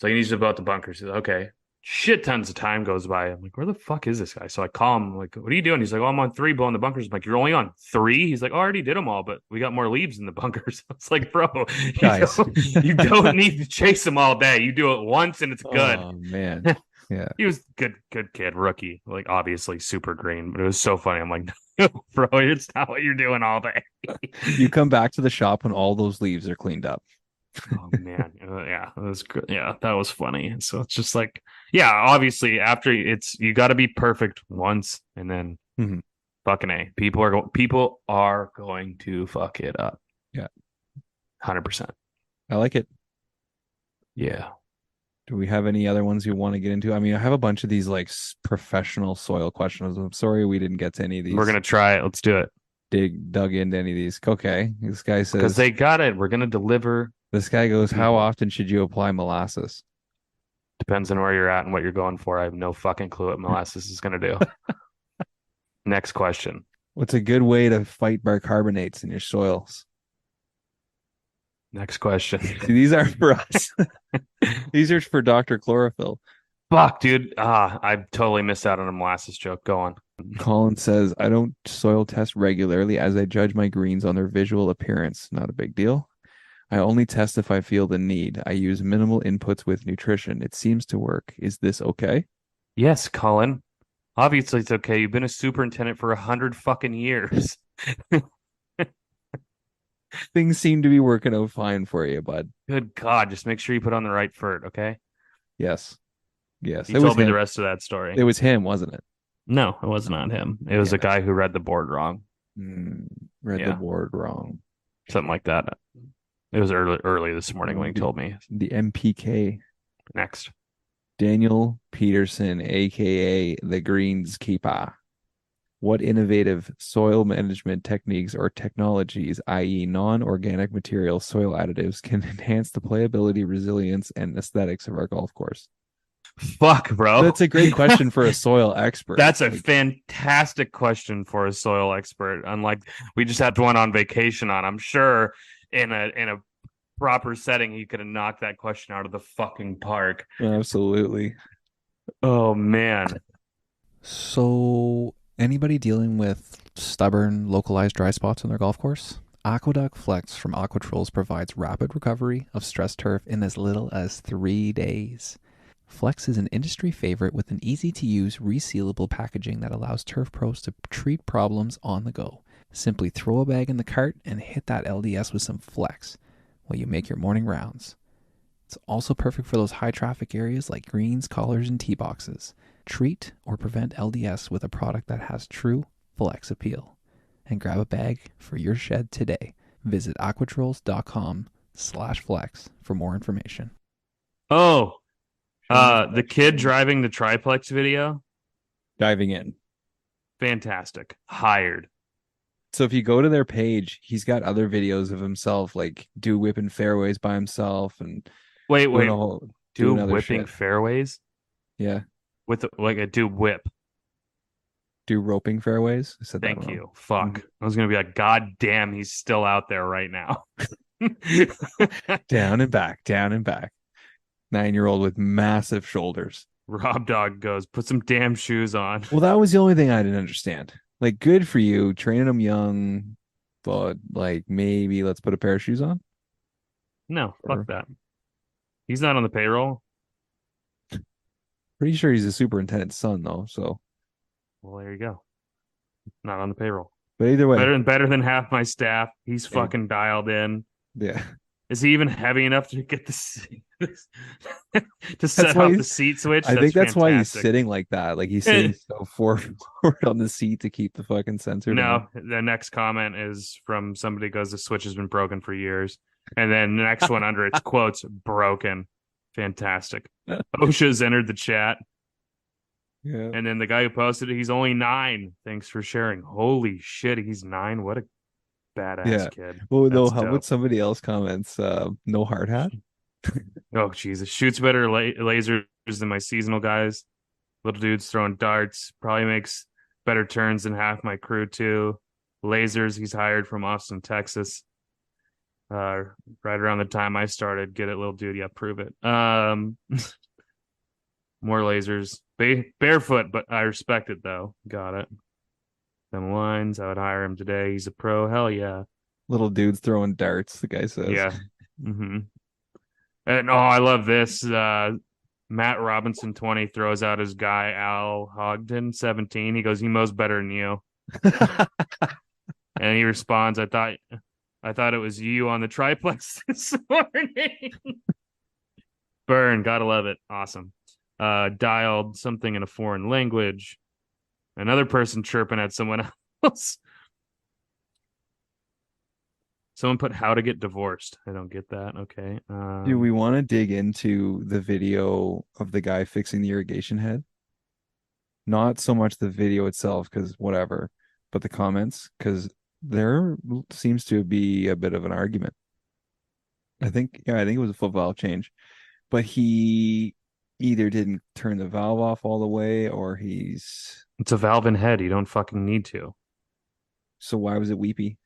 So he needs to blow out the bunkers. He's like, okay. Shit tons of time goes by. I'm like, where the fuck is this guy? So I call him, I'm like, what are you doing? He's like, oh, I'm on 3 blowing the bunkers. I'm like, you're only on 3? He's like, oh, I already did them all, but we got more leaves in the bunkers. I was like, bro, Guys. you don't need to chase them all day. You do it once and it's good. Oh man. Yeah. He was good kid, rookie, like obviously super green, but it was so funny. I'm like, no, bro, it's not what you're doing all day. You come back to the shop when all those leaves are cleaned up. Oh man, yeah, it was good. Yeah, that was funny. So it's just like, yeah, obviously after you got to be perfect once, and then Mhm. fucking A, people are going to fuck it up. Yeah. 100%. I like it. Yeah. Do we have any other ones you want to get into? I mean, I have a bunch of these like professional soil questions. I'm sorry we didn't get to any of these. We're gonna try it. Let's do it Dug into any of these. Okay. This guy because says they got it. We're gonna deliver. this guy goes, how people. often should you apply molasses? Depends on where you're at and what you're going for. I have no fucking clue what molasses is gonna do. Next question. What's a good way to fight bicarbonates in your soils? Next question. See, these aren't for us. These are for Dr. Chlorophyll. Fuck, dude. I totally missed out on a molasses joke. Go on. Colin says, I don't soil test regularly as I judge my greens on their visual appearance. Not a big deal. I only test if I feel the need. I use minimal inputs with nutrition. It seems to work. Is this okay? Yes, Colin. Obviously, it's okay. You've been a superintendent for 100 fucking years. Things seem to be working out fine for you, bud. Good God, just make sure you put on the right fert, okay? Yes. Yes. He told me the rest of that story. It was him, wasn't it? No, it was not him. It was a guy who read the board wrong. Read the board wrong. Something like that. It was early this morning when he told me. The MPK. Next. Daniel Peterson, aka the Greenskeeper. What innovative soil management techniques or technologies, i.e., non-organic materials, soil additives, can enhance the playability, resilience, and aesthetics of our golf course? Fuck, bro. That's a great question for a soil expert. That's a fantastic question for a soil expert. Unlike we just had one on vacation on. I'm sure in a proper setting he could have knocked that question out of the fucking park. Absolutely. Oh man. So anybody dealing with stubborn, localized dry spots on their golf course? Aqueduct Flex from AquaTrolls provides rapid recovery of stressed turf in as little as 3 days. Flex is an industry favorite with an easy-to-use, resealable packaging that allows turf pros to treat problems on the go. Simply throw a bag in the cart and hit that LDS with some Flex while you make your morning rounds. It's also perfect for those high-traffic areas like greens, collars, and tee boxes. Treat or prevent LDS with a product that has true Flex appeal. And grab a bag for your shed today. Visit aquatrolls.com/flex for more information. Oh, the kid driving the triplex video. Diving in. Fantastic. Hired. So if you go to their page, he's got other videos of himself, like do whipping fairways by himself and wait, doing do other whipping shit. fairways Yeah. with like a do whip. Do roping fairways. I said that Thank wrong. you. Fuck. I was gonna be like, God damn, he's still out there right now. Down and back, down and back. 9-year-old with massive shoulders. Rob Dog goes, put some damn shoes on. Well, that was the only thing I didn't understand. Like, good for you, training them young, but like maybe let's put a pair of shoes on. No, fuck that. He's not on the payroll. Pretty sure he's a superintendent's son, though. So, well, there you go. Not on the payroll. But either way, better than half my staff. He's fucking dialed in. Yeah. Is he even heavy enough to get the seat to set That's why off the he's. seat switch? I think that's why he's fantastic. sitting like that. Like he's sitting so forward on the seat to keep the fucking sensor down. No, the next comment is from somebody who goes, the switch has been broken for years. And then the next one under its quotes, broken. Fantastic. OSHA's entered the chat. Yeah. And then the guy who posted it, he's only 9. Thanks for sharing. Holy shit, he's 9. What a badass Yeah. kid. Well, no, That's how dope. about somebody else comments? No hard hat. Oh, Jesus. Shoots better lasers than my seasonal guys. Little dudes throwing darts. Probably makes better turns than half my crew, too. Lasers, he's hired from Austin, Texas. Right around the time I started. Get it, little dude. Yeah, prove it. More lasers. Barefoot, but I respect it, though. Got it. Them lines. I would hire him today. He's a pro. Hell yeah. Little dudes throwing darts, the guy says. Yeah. Mm-hmm. And I love this. Matt Robinson 20 throws out his guy Al Hogden 17. He goes, he mows better than you. And he responds, I thought it was you on the triplex this morning. Burn, gotta love it. Awesome. Dialed something in a foreign language. Another person chirping at someone else. Someone put how to get divorced. I don't get that. Okay. Do we want to dig into the video of the guy fixing the irrigation head? Not so much the video itself, because whatever, but the comments, because there seems to be a bit of an argument. I think it was a foot valve change, but he either didn't turn the valve off all the way, or it's a valve in head. You don't fucking need to. So why was it weepy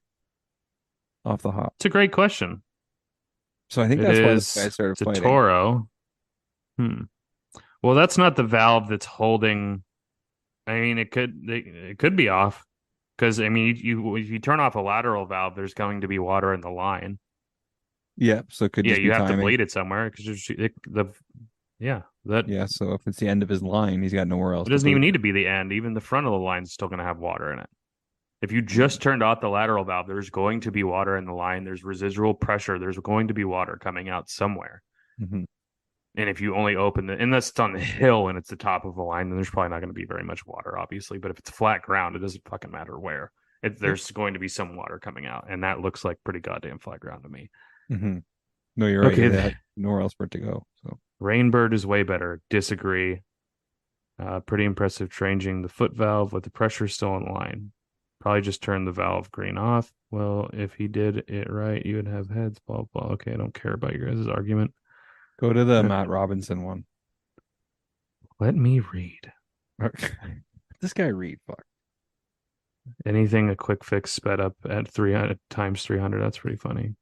off the hop? It's a great question. So I think that's why this guy started it's fighting. A Toro. Well, that's not the valve that's holding. I mean, it could be off because I mean, if you turn off a lateral valve, there's going to be water in the line. Yeah, so it could just be you have timing. to bleed it somewhere because So if it's the end of his line, he's got nowhere else. It doesn't even need to be the end. Even the front of the line is still going to have water in it. If you just turned off the lateral valve, there's going to be water in the line. There's residual pressure. There's going to be water coming out somewhere. Mm-hmm. And if you only open and that's on the hill and it's the top of the line, then there's probably not going to be very much water, obviously. But if it's flat ground, it doesn't fucking matter where. There's going to be some water coming out. And that looks like pretty goddamn flat ground to me. Mm-hmm. No, you're right. Okay. They had nowhere else for it to go. So Rainbird is way better. Disagree. Pretty impressive changing the foot valve with the pressure still in line. Probably just turn the valve green off. Well, if he did it right, you would have heads, blah, blah. Okay, I don't care about your guys' argument. Go to the Matt Robinson one. Let me read. This guy read, fuck. Anything a quick fix sped up at 300 times 300. That's pretty funny.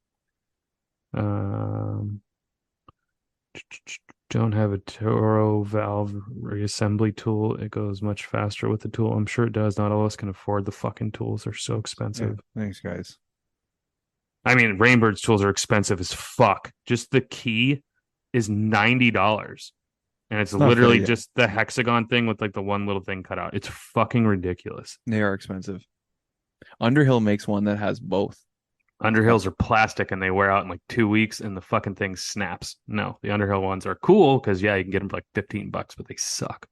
Don't have a Toro valve reassembly tool. It goes much faster with the tool. I'm sure it does. Not all of us can afford the fucking tools. They're so expensive. Yeah, thanks, guys. I mean, Rainbird's tools are expensive as fuck. Just the key is $90. And it's literally just the hexagon thing with like the one little thing cut out. It's fucking ridiculous. They are expensive. Underhill makes one that has both. Underhills are plastic and they wear out in like 2 weeks and the fucking thing snaps. No, the Underhill ones are cool because you can get them for like $15, but they suck.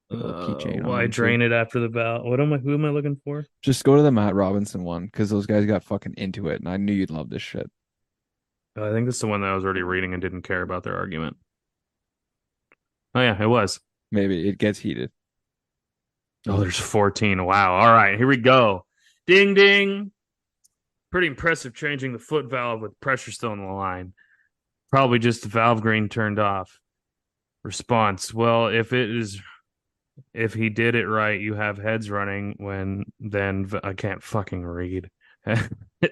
Why drain it after the valve? Who am I looking for? Just go to the Matt Robinson one because those guys got fucking into it and I knew you'd love this shit. I think this is the one that I was already reading and didn't care about their argument. Oh yeah, it was. Maybe it gets heated. Oh, there's 14. Wow. All right, here we go. Ding, ding. Pretty impressive changing the foot valve with pressure still in the line. Probably just the valve green turned off. Response. Well, if he did it right, you have heads running then I can't fucking read. The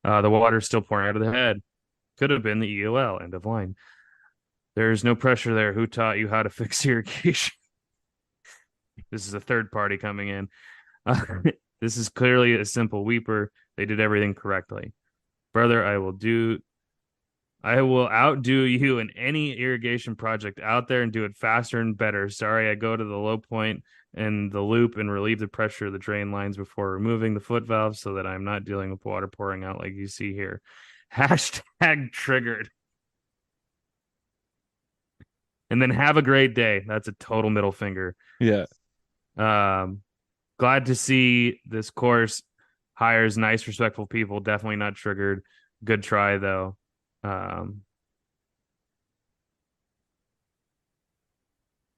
water's still pouring out of the head. Could have been the EOL, end of line. There's no pressure there. Who taught you how to fix irrigation? This is a third party coming in. This is clearly a simple weeper. They did everything correctly. Brother, I will outdo you in any irrigation project out there and do it faster and better. Sorry, I go to the low point in the loop and relieve the pressure of the drain lines before removing the foot valve so that I'm not dealing with water pouring out like you see here. Hashtag triggered. And then have a great day. That's a total middle finger. Yeah. Glad to see this course hires nice, respectful people. Definitely not triggered. Good try, though.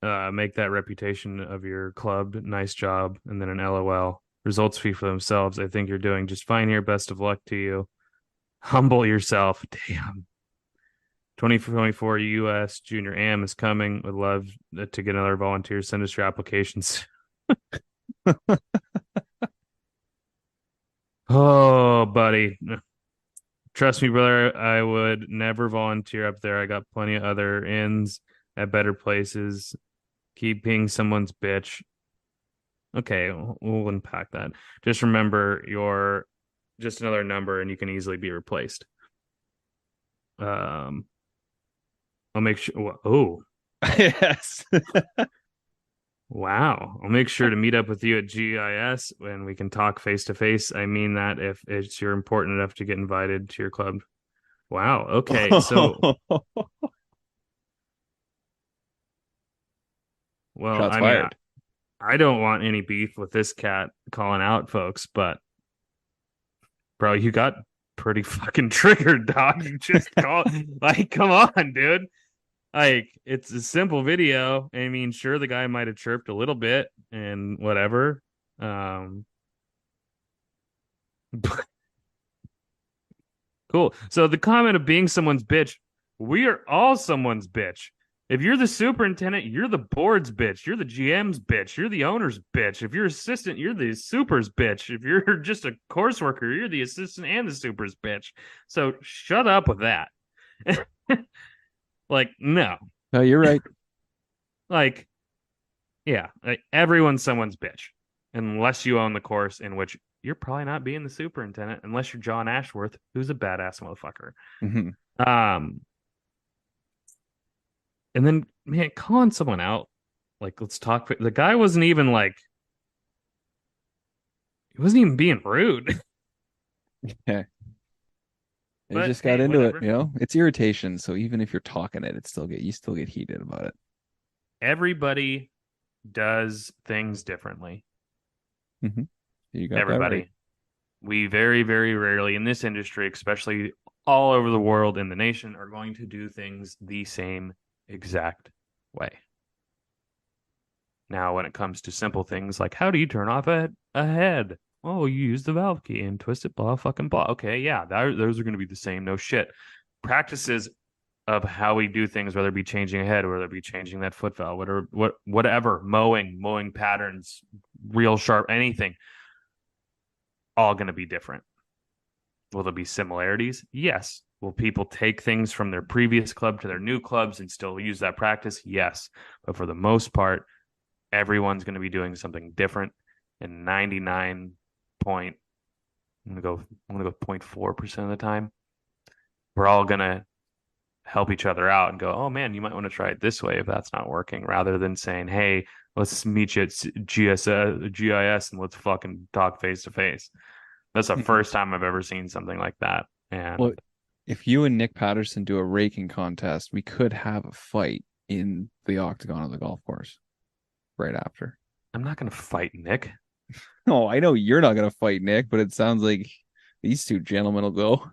Make that reputation of your club. Nice job. And then an LOL. Results speak for themselves. I think you're doing just fine here. Best of luck to you. Humble yourself. Damn. 2024 US Junior Am is coming. Would love to get another volunteer. Send us your applications. Oh, buddy. Trust me, brother. I would never volunteer up there. I got plenty of other ins at better places. Keep being someone's bitch. Okay, we'll unpack that. Just remember you're just another number and you can easily be replaced. I'll make sure. Oh, Yes. wow. I'll make sure to meet up with you at GIS when we can talk face to face. I mean that if you're important enough to get invited to your club. Wow. Okay. So, well, Shots I mean, fired. I don't want any beef with this cat calling out folks, but bro, you got pretty fucking triggered, dog. You just call like, come on, dude. Like, it's a simple video. I mean, sure, the guy might have chirped a little bit and whatever. Cool. So the comment of being someone's bitch, we are all someone's bitch. If you're the superintendent, you're the board's bitch. You're the GM's bitch. You're the owner's bitch. If you're assistant, you're the super's bitch. If you're just a course worker, you're the assistant and the super's bitch. So shut up with that. Like, no. No, you're right. Like, yeah, like everyone's someone's bitch unless you own the course, in which you're probably not being the superintendent unless you're John Ashworth, who's a badass motherfucker. Mhm. And then, man, calling someone out, like, let's talk. The guy wasn't even like, he wasn't even being rude. Yeah. You But, just got hey, into whatever. it, you know? It's irritation, so even if you're talking it, you still get heated about it. Everybody does things differently. You got that Everybody. right. We very, very rarely in this industry, especially all over the world in the nation, are going to do things the same exact way. Now, when it comes to simple things like how do you turn off a head? Oh, you use the valve key and twist it, blah, fucking blah. Okay, yeah, those are going to be the same. No shit. Practices of how we do things, whether it be changing a head, whether it be changing that foot valve, whatever, mowing patterns, real sharp, anything, all going to be different. Will there be similarities? Yes. Will people take things from their previous club to their new clubs and still use that practice? Yes. But for the most part, everyone's going to be doing something different. And 99 point, I'm going to go 0.4% of the time, we're all going to help each other out and go, oh man, you might want to try it this way if that's not working, rather than saying, hey, let's meet you at GIS and let's fucking talk face to face. That's the first time I've ever seen something like that. And Well, if you and Nick Patterson do a raking contest, we could have a fight in the octagon of the golf course right after. I'm not going to fight Nick. Oh, I know you're not going to fight Nick, but it sounds like these two gentlemen will go.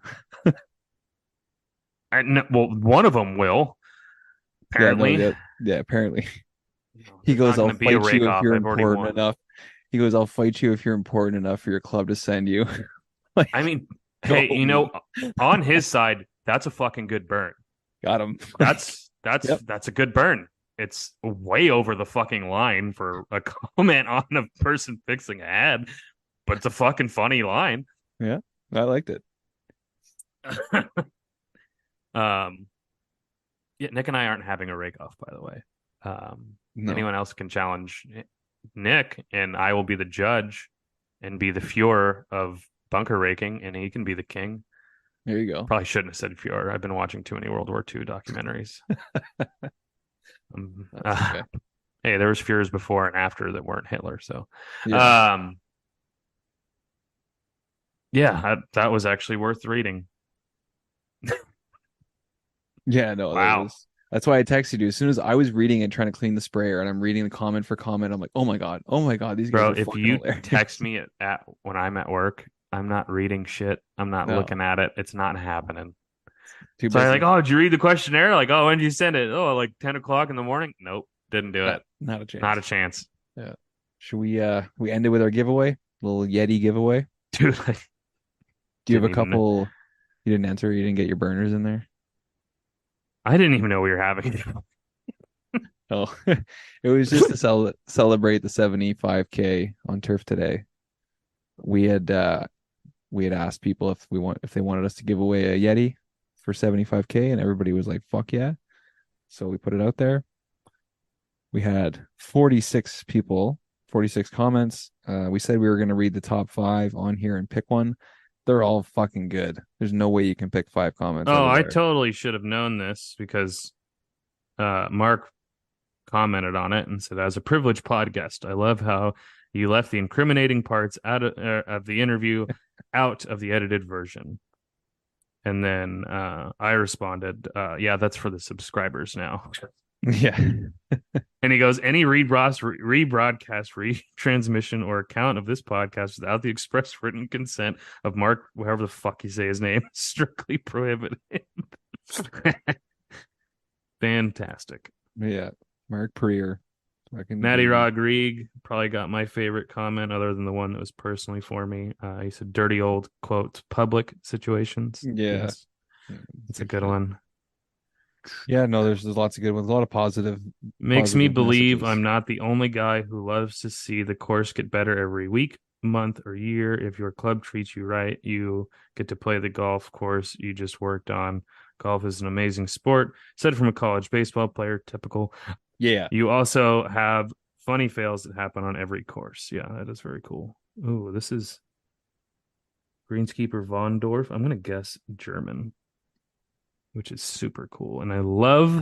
Well, one of them will. Apparently, yeah, apparently. He there's goes, not I'll gonna be a fight you if rake-off. you're I've already important won. enough. He goes, I'll fight you if you're important enough for your club to send you. Like, I mean, go, hey, on his side, that's a fucking good burn. got him. That's Yep. that's a good burn. It's way over the fucking line for a comment on a person fixing a head, but it's a fucking funny line. Yeah, I liked it. Yeah, Nick and I aren't having a rake off, by the way. No. Anyone else can challenge Nick, and I will be the judge and be the Fuhrer of bunker raking, and he can be the king. There you go. Probably shouldn't have said Fuhrer. I've been watching too many World War II documentaries. Okay. Hey, there was Führers before and after that weren't Hitler. So, Yeah. that was actually worth reading. Yeah, no, that Wow. was that's why I texted you. As soon as I was reading and trying to clean the sprayer and I'm reading the comment for comment, I'm like, oh my God, these guys Bro, are if fucking you hilarious. text me at when I'm at work, I'm not reading shit. I'm not No, looking at it. It's not happening. too So I like, busy. oh, did you read the questionnaire? Like, oh, when did you send it? Oh, like 10 o'clock in the morning? Nope, didn't do it. Not a Not chance. a chance. Yeah. Should we end it with our giveaway? Little Yeti giveaway? Dude, I Do you have didn't a even couple you didn't enter, you didn't get your burners in there? I didn't even know we were having it. Oh, it was just to celebrate the 75K on turf today. We had we had asked people if they wanted us to give away a Yeti for 75K, and everybody was like, "Fuck yeah!" So we put it out there. We had 46 people, 46 comments. We said we were going to read the top 5 on here and pick one. They're all fucking good. There's no way you can pick 5 comments out Oh, of I there. totally should have known this because Mark commented on it and said, as a privileged podcast, I love how you left the incriminating parts out of the interview out of the edited version. And then I responded, yeah, that's for the subscribers now. Yeah. And he goes, any rebroadcast, retransmission, or account of this podcast without the express written consent of Mark, whoever the fuck you say his name, is strictly prohibited. Fantastic. Yeah. Mark Prier. Fucking Matty genius. Rodrigue probably got my favorite comment other than the one that was personally for me. He said, dirty old, quote, public situations. Yeah. Yes, it's a good one. Yeah, no, there's lots of good ones, a lot of Makes me positive believe messages. I'm not the only guy who loves to see the course get better every week, month, or year. If your club treats you right, you get to play the golf course you just worked on. Golf is an amazing sport. Said from a college baseball player, typical. Yeah. You also have funny fails that happen on every course. Yeah, that is very cool. Ooh, this is Greenskeeper Von Dorf. I'm going to guess German, which is super cool. And I love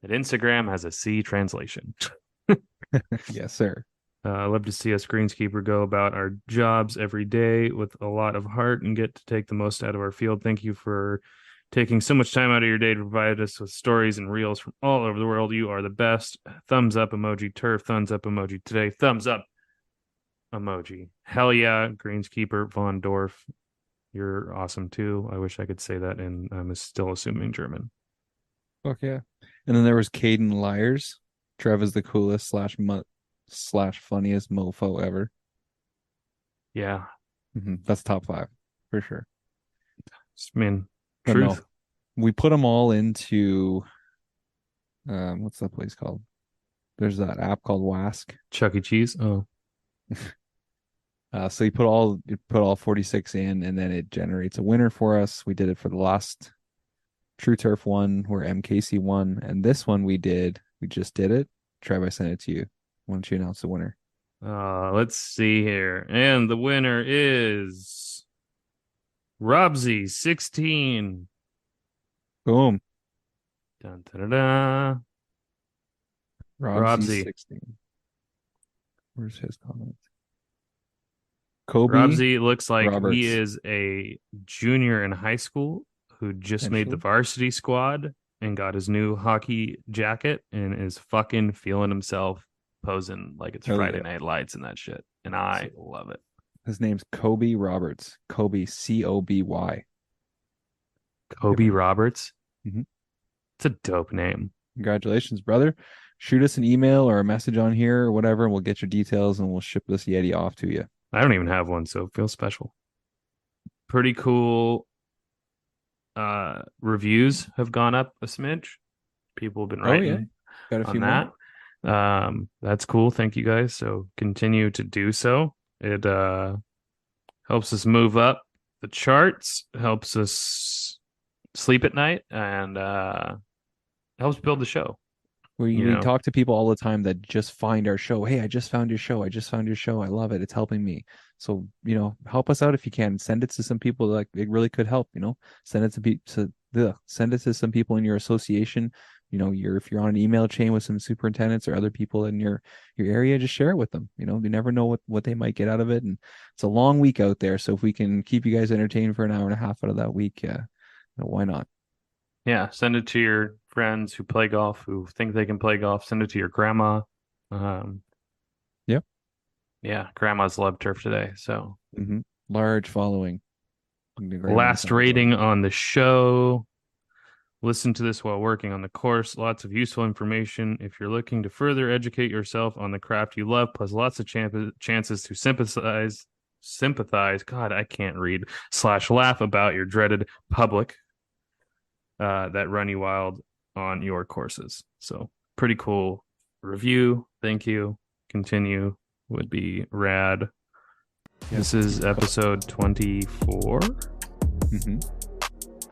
that Instagram has a C translation. Yes, sir. I love to see us greenskeeper go about our jobs every day with a lot of heart and get to take the most out of our field. Thank you for taking so much time out of your day to provide us with stories and reels from all over the world. You are the best. Thumbs up emoji, turf. Thumbs up emoji today. Thumbs up emoji. Hell yeah, greenskeeper Von Dorf. You're awesome too. I wish I could say that, and I'm still assuming German. Fuck yeah. And then there was Caden Lyers. Trev is the coolest slash funniest mofo ever. Yeah, That's top 5 for sure. I mean, But no, truth. we put them all into what's that place called? There's that app called Wask. Chuck E. Cheese. Oh, So you put all 46 in, and then it generates a winner for us. We did it for the last True Turf one where MKC won, and this one we just did it. Trev, I sent it to you. Why don't you announce the winner? let's see here, and the winner is Robsy 16. Boom. Dun, da, da, da. Robsy Robsy. 16. Where's his comment? Kobe Robsy looks like he Roberts. is a junior in high school who just made the Potentially. varsity squad and got his new hockey jacket and is fucking feeling himself posing like it's Hell Friday yeah. Night Lights and that shit. And I love it. His name's Kobe Roberts. Kobe Coby. Kobe Roberts. Mhm. It's a dope name. Congratulations, brother. Shoot us an email or a message on here or whatever, and we'll get your details and we'll ship this Yeti off to you. I don't even have one, so it feels special. Pretty cool. Reviews have gone up a smidge. People have been writing Got a few on that. more. That's cool. Thank you guys. So continue to do so. It helps us move up the charts, helps us sleep at night, and helps build the show. We talk to people all the time that just find our show. Hey, I just found your show. I just found your show. I love it. It's helping me. So, help us out if you can. Send it to some people. Like, it really could help, send it send it to some people in your association. If you're on an email chain with some superintendents or other people in your area, just share it with them. You never know what they might get out of it. And it's a long week out there. So if we can keep you guys entertained for an hour and a half out of that week, why not? Yeah. Send it to your friends who play golf, who think they can play golf. Send it to your grandma. Yep. Yeah. Grandma's love turf today. So large following. Last rating on the show. Listen to this while working on the course. Lots of useful information if you're looking to further educate yourself on the craft you love, plus lots of chances to sympathize. God, I can't read. /laugh about your dreaded public that run you wild on your courses. So pretty cool review. Thank you. Continue would be rad. Yeah. This is episode 24.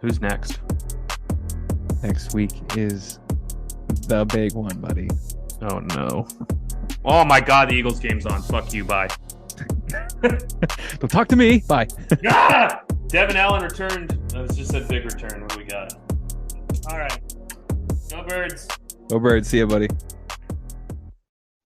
Who's next? Next week is the big one, buddy. Oh, no. Oh, my God. The Eagles game's on. Fuck you. Bye. Don't talk to me. Bye. Devin Allen returned. That was just a big return. What do we got? All right. Go Birds. Go Birds. See ya, buddy.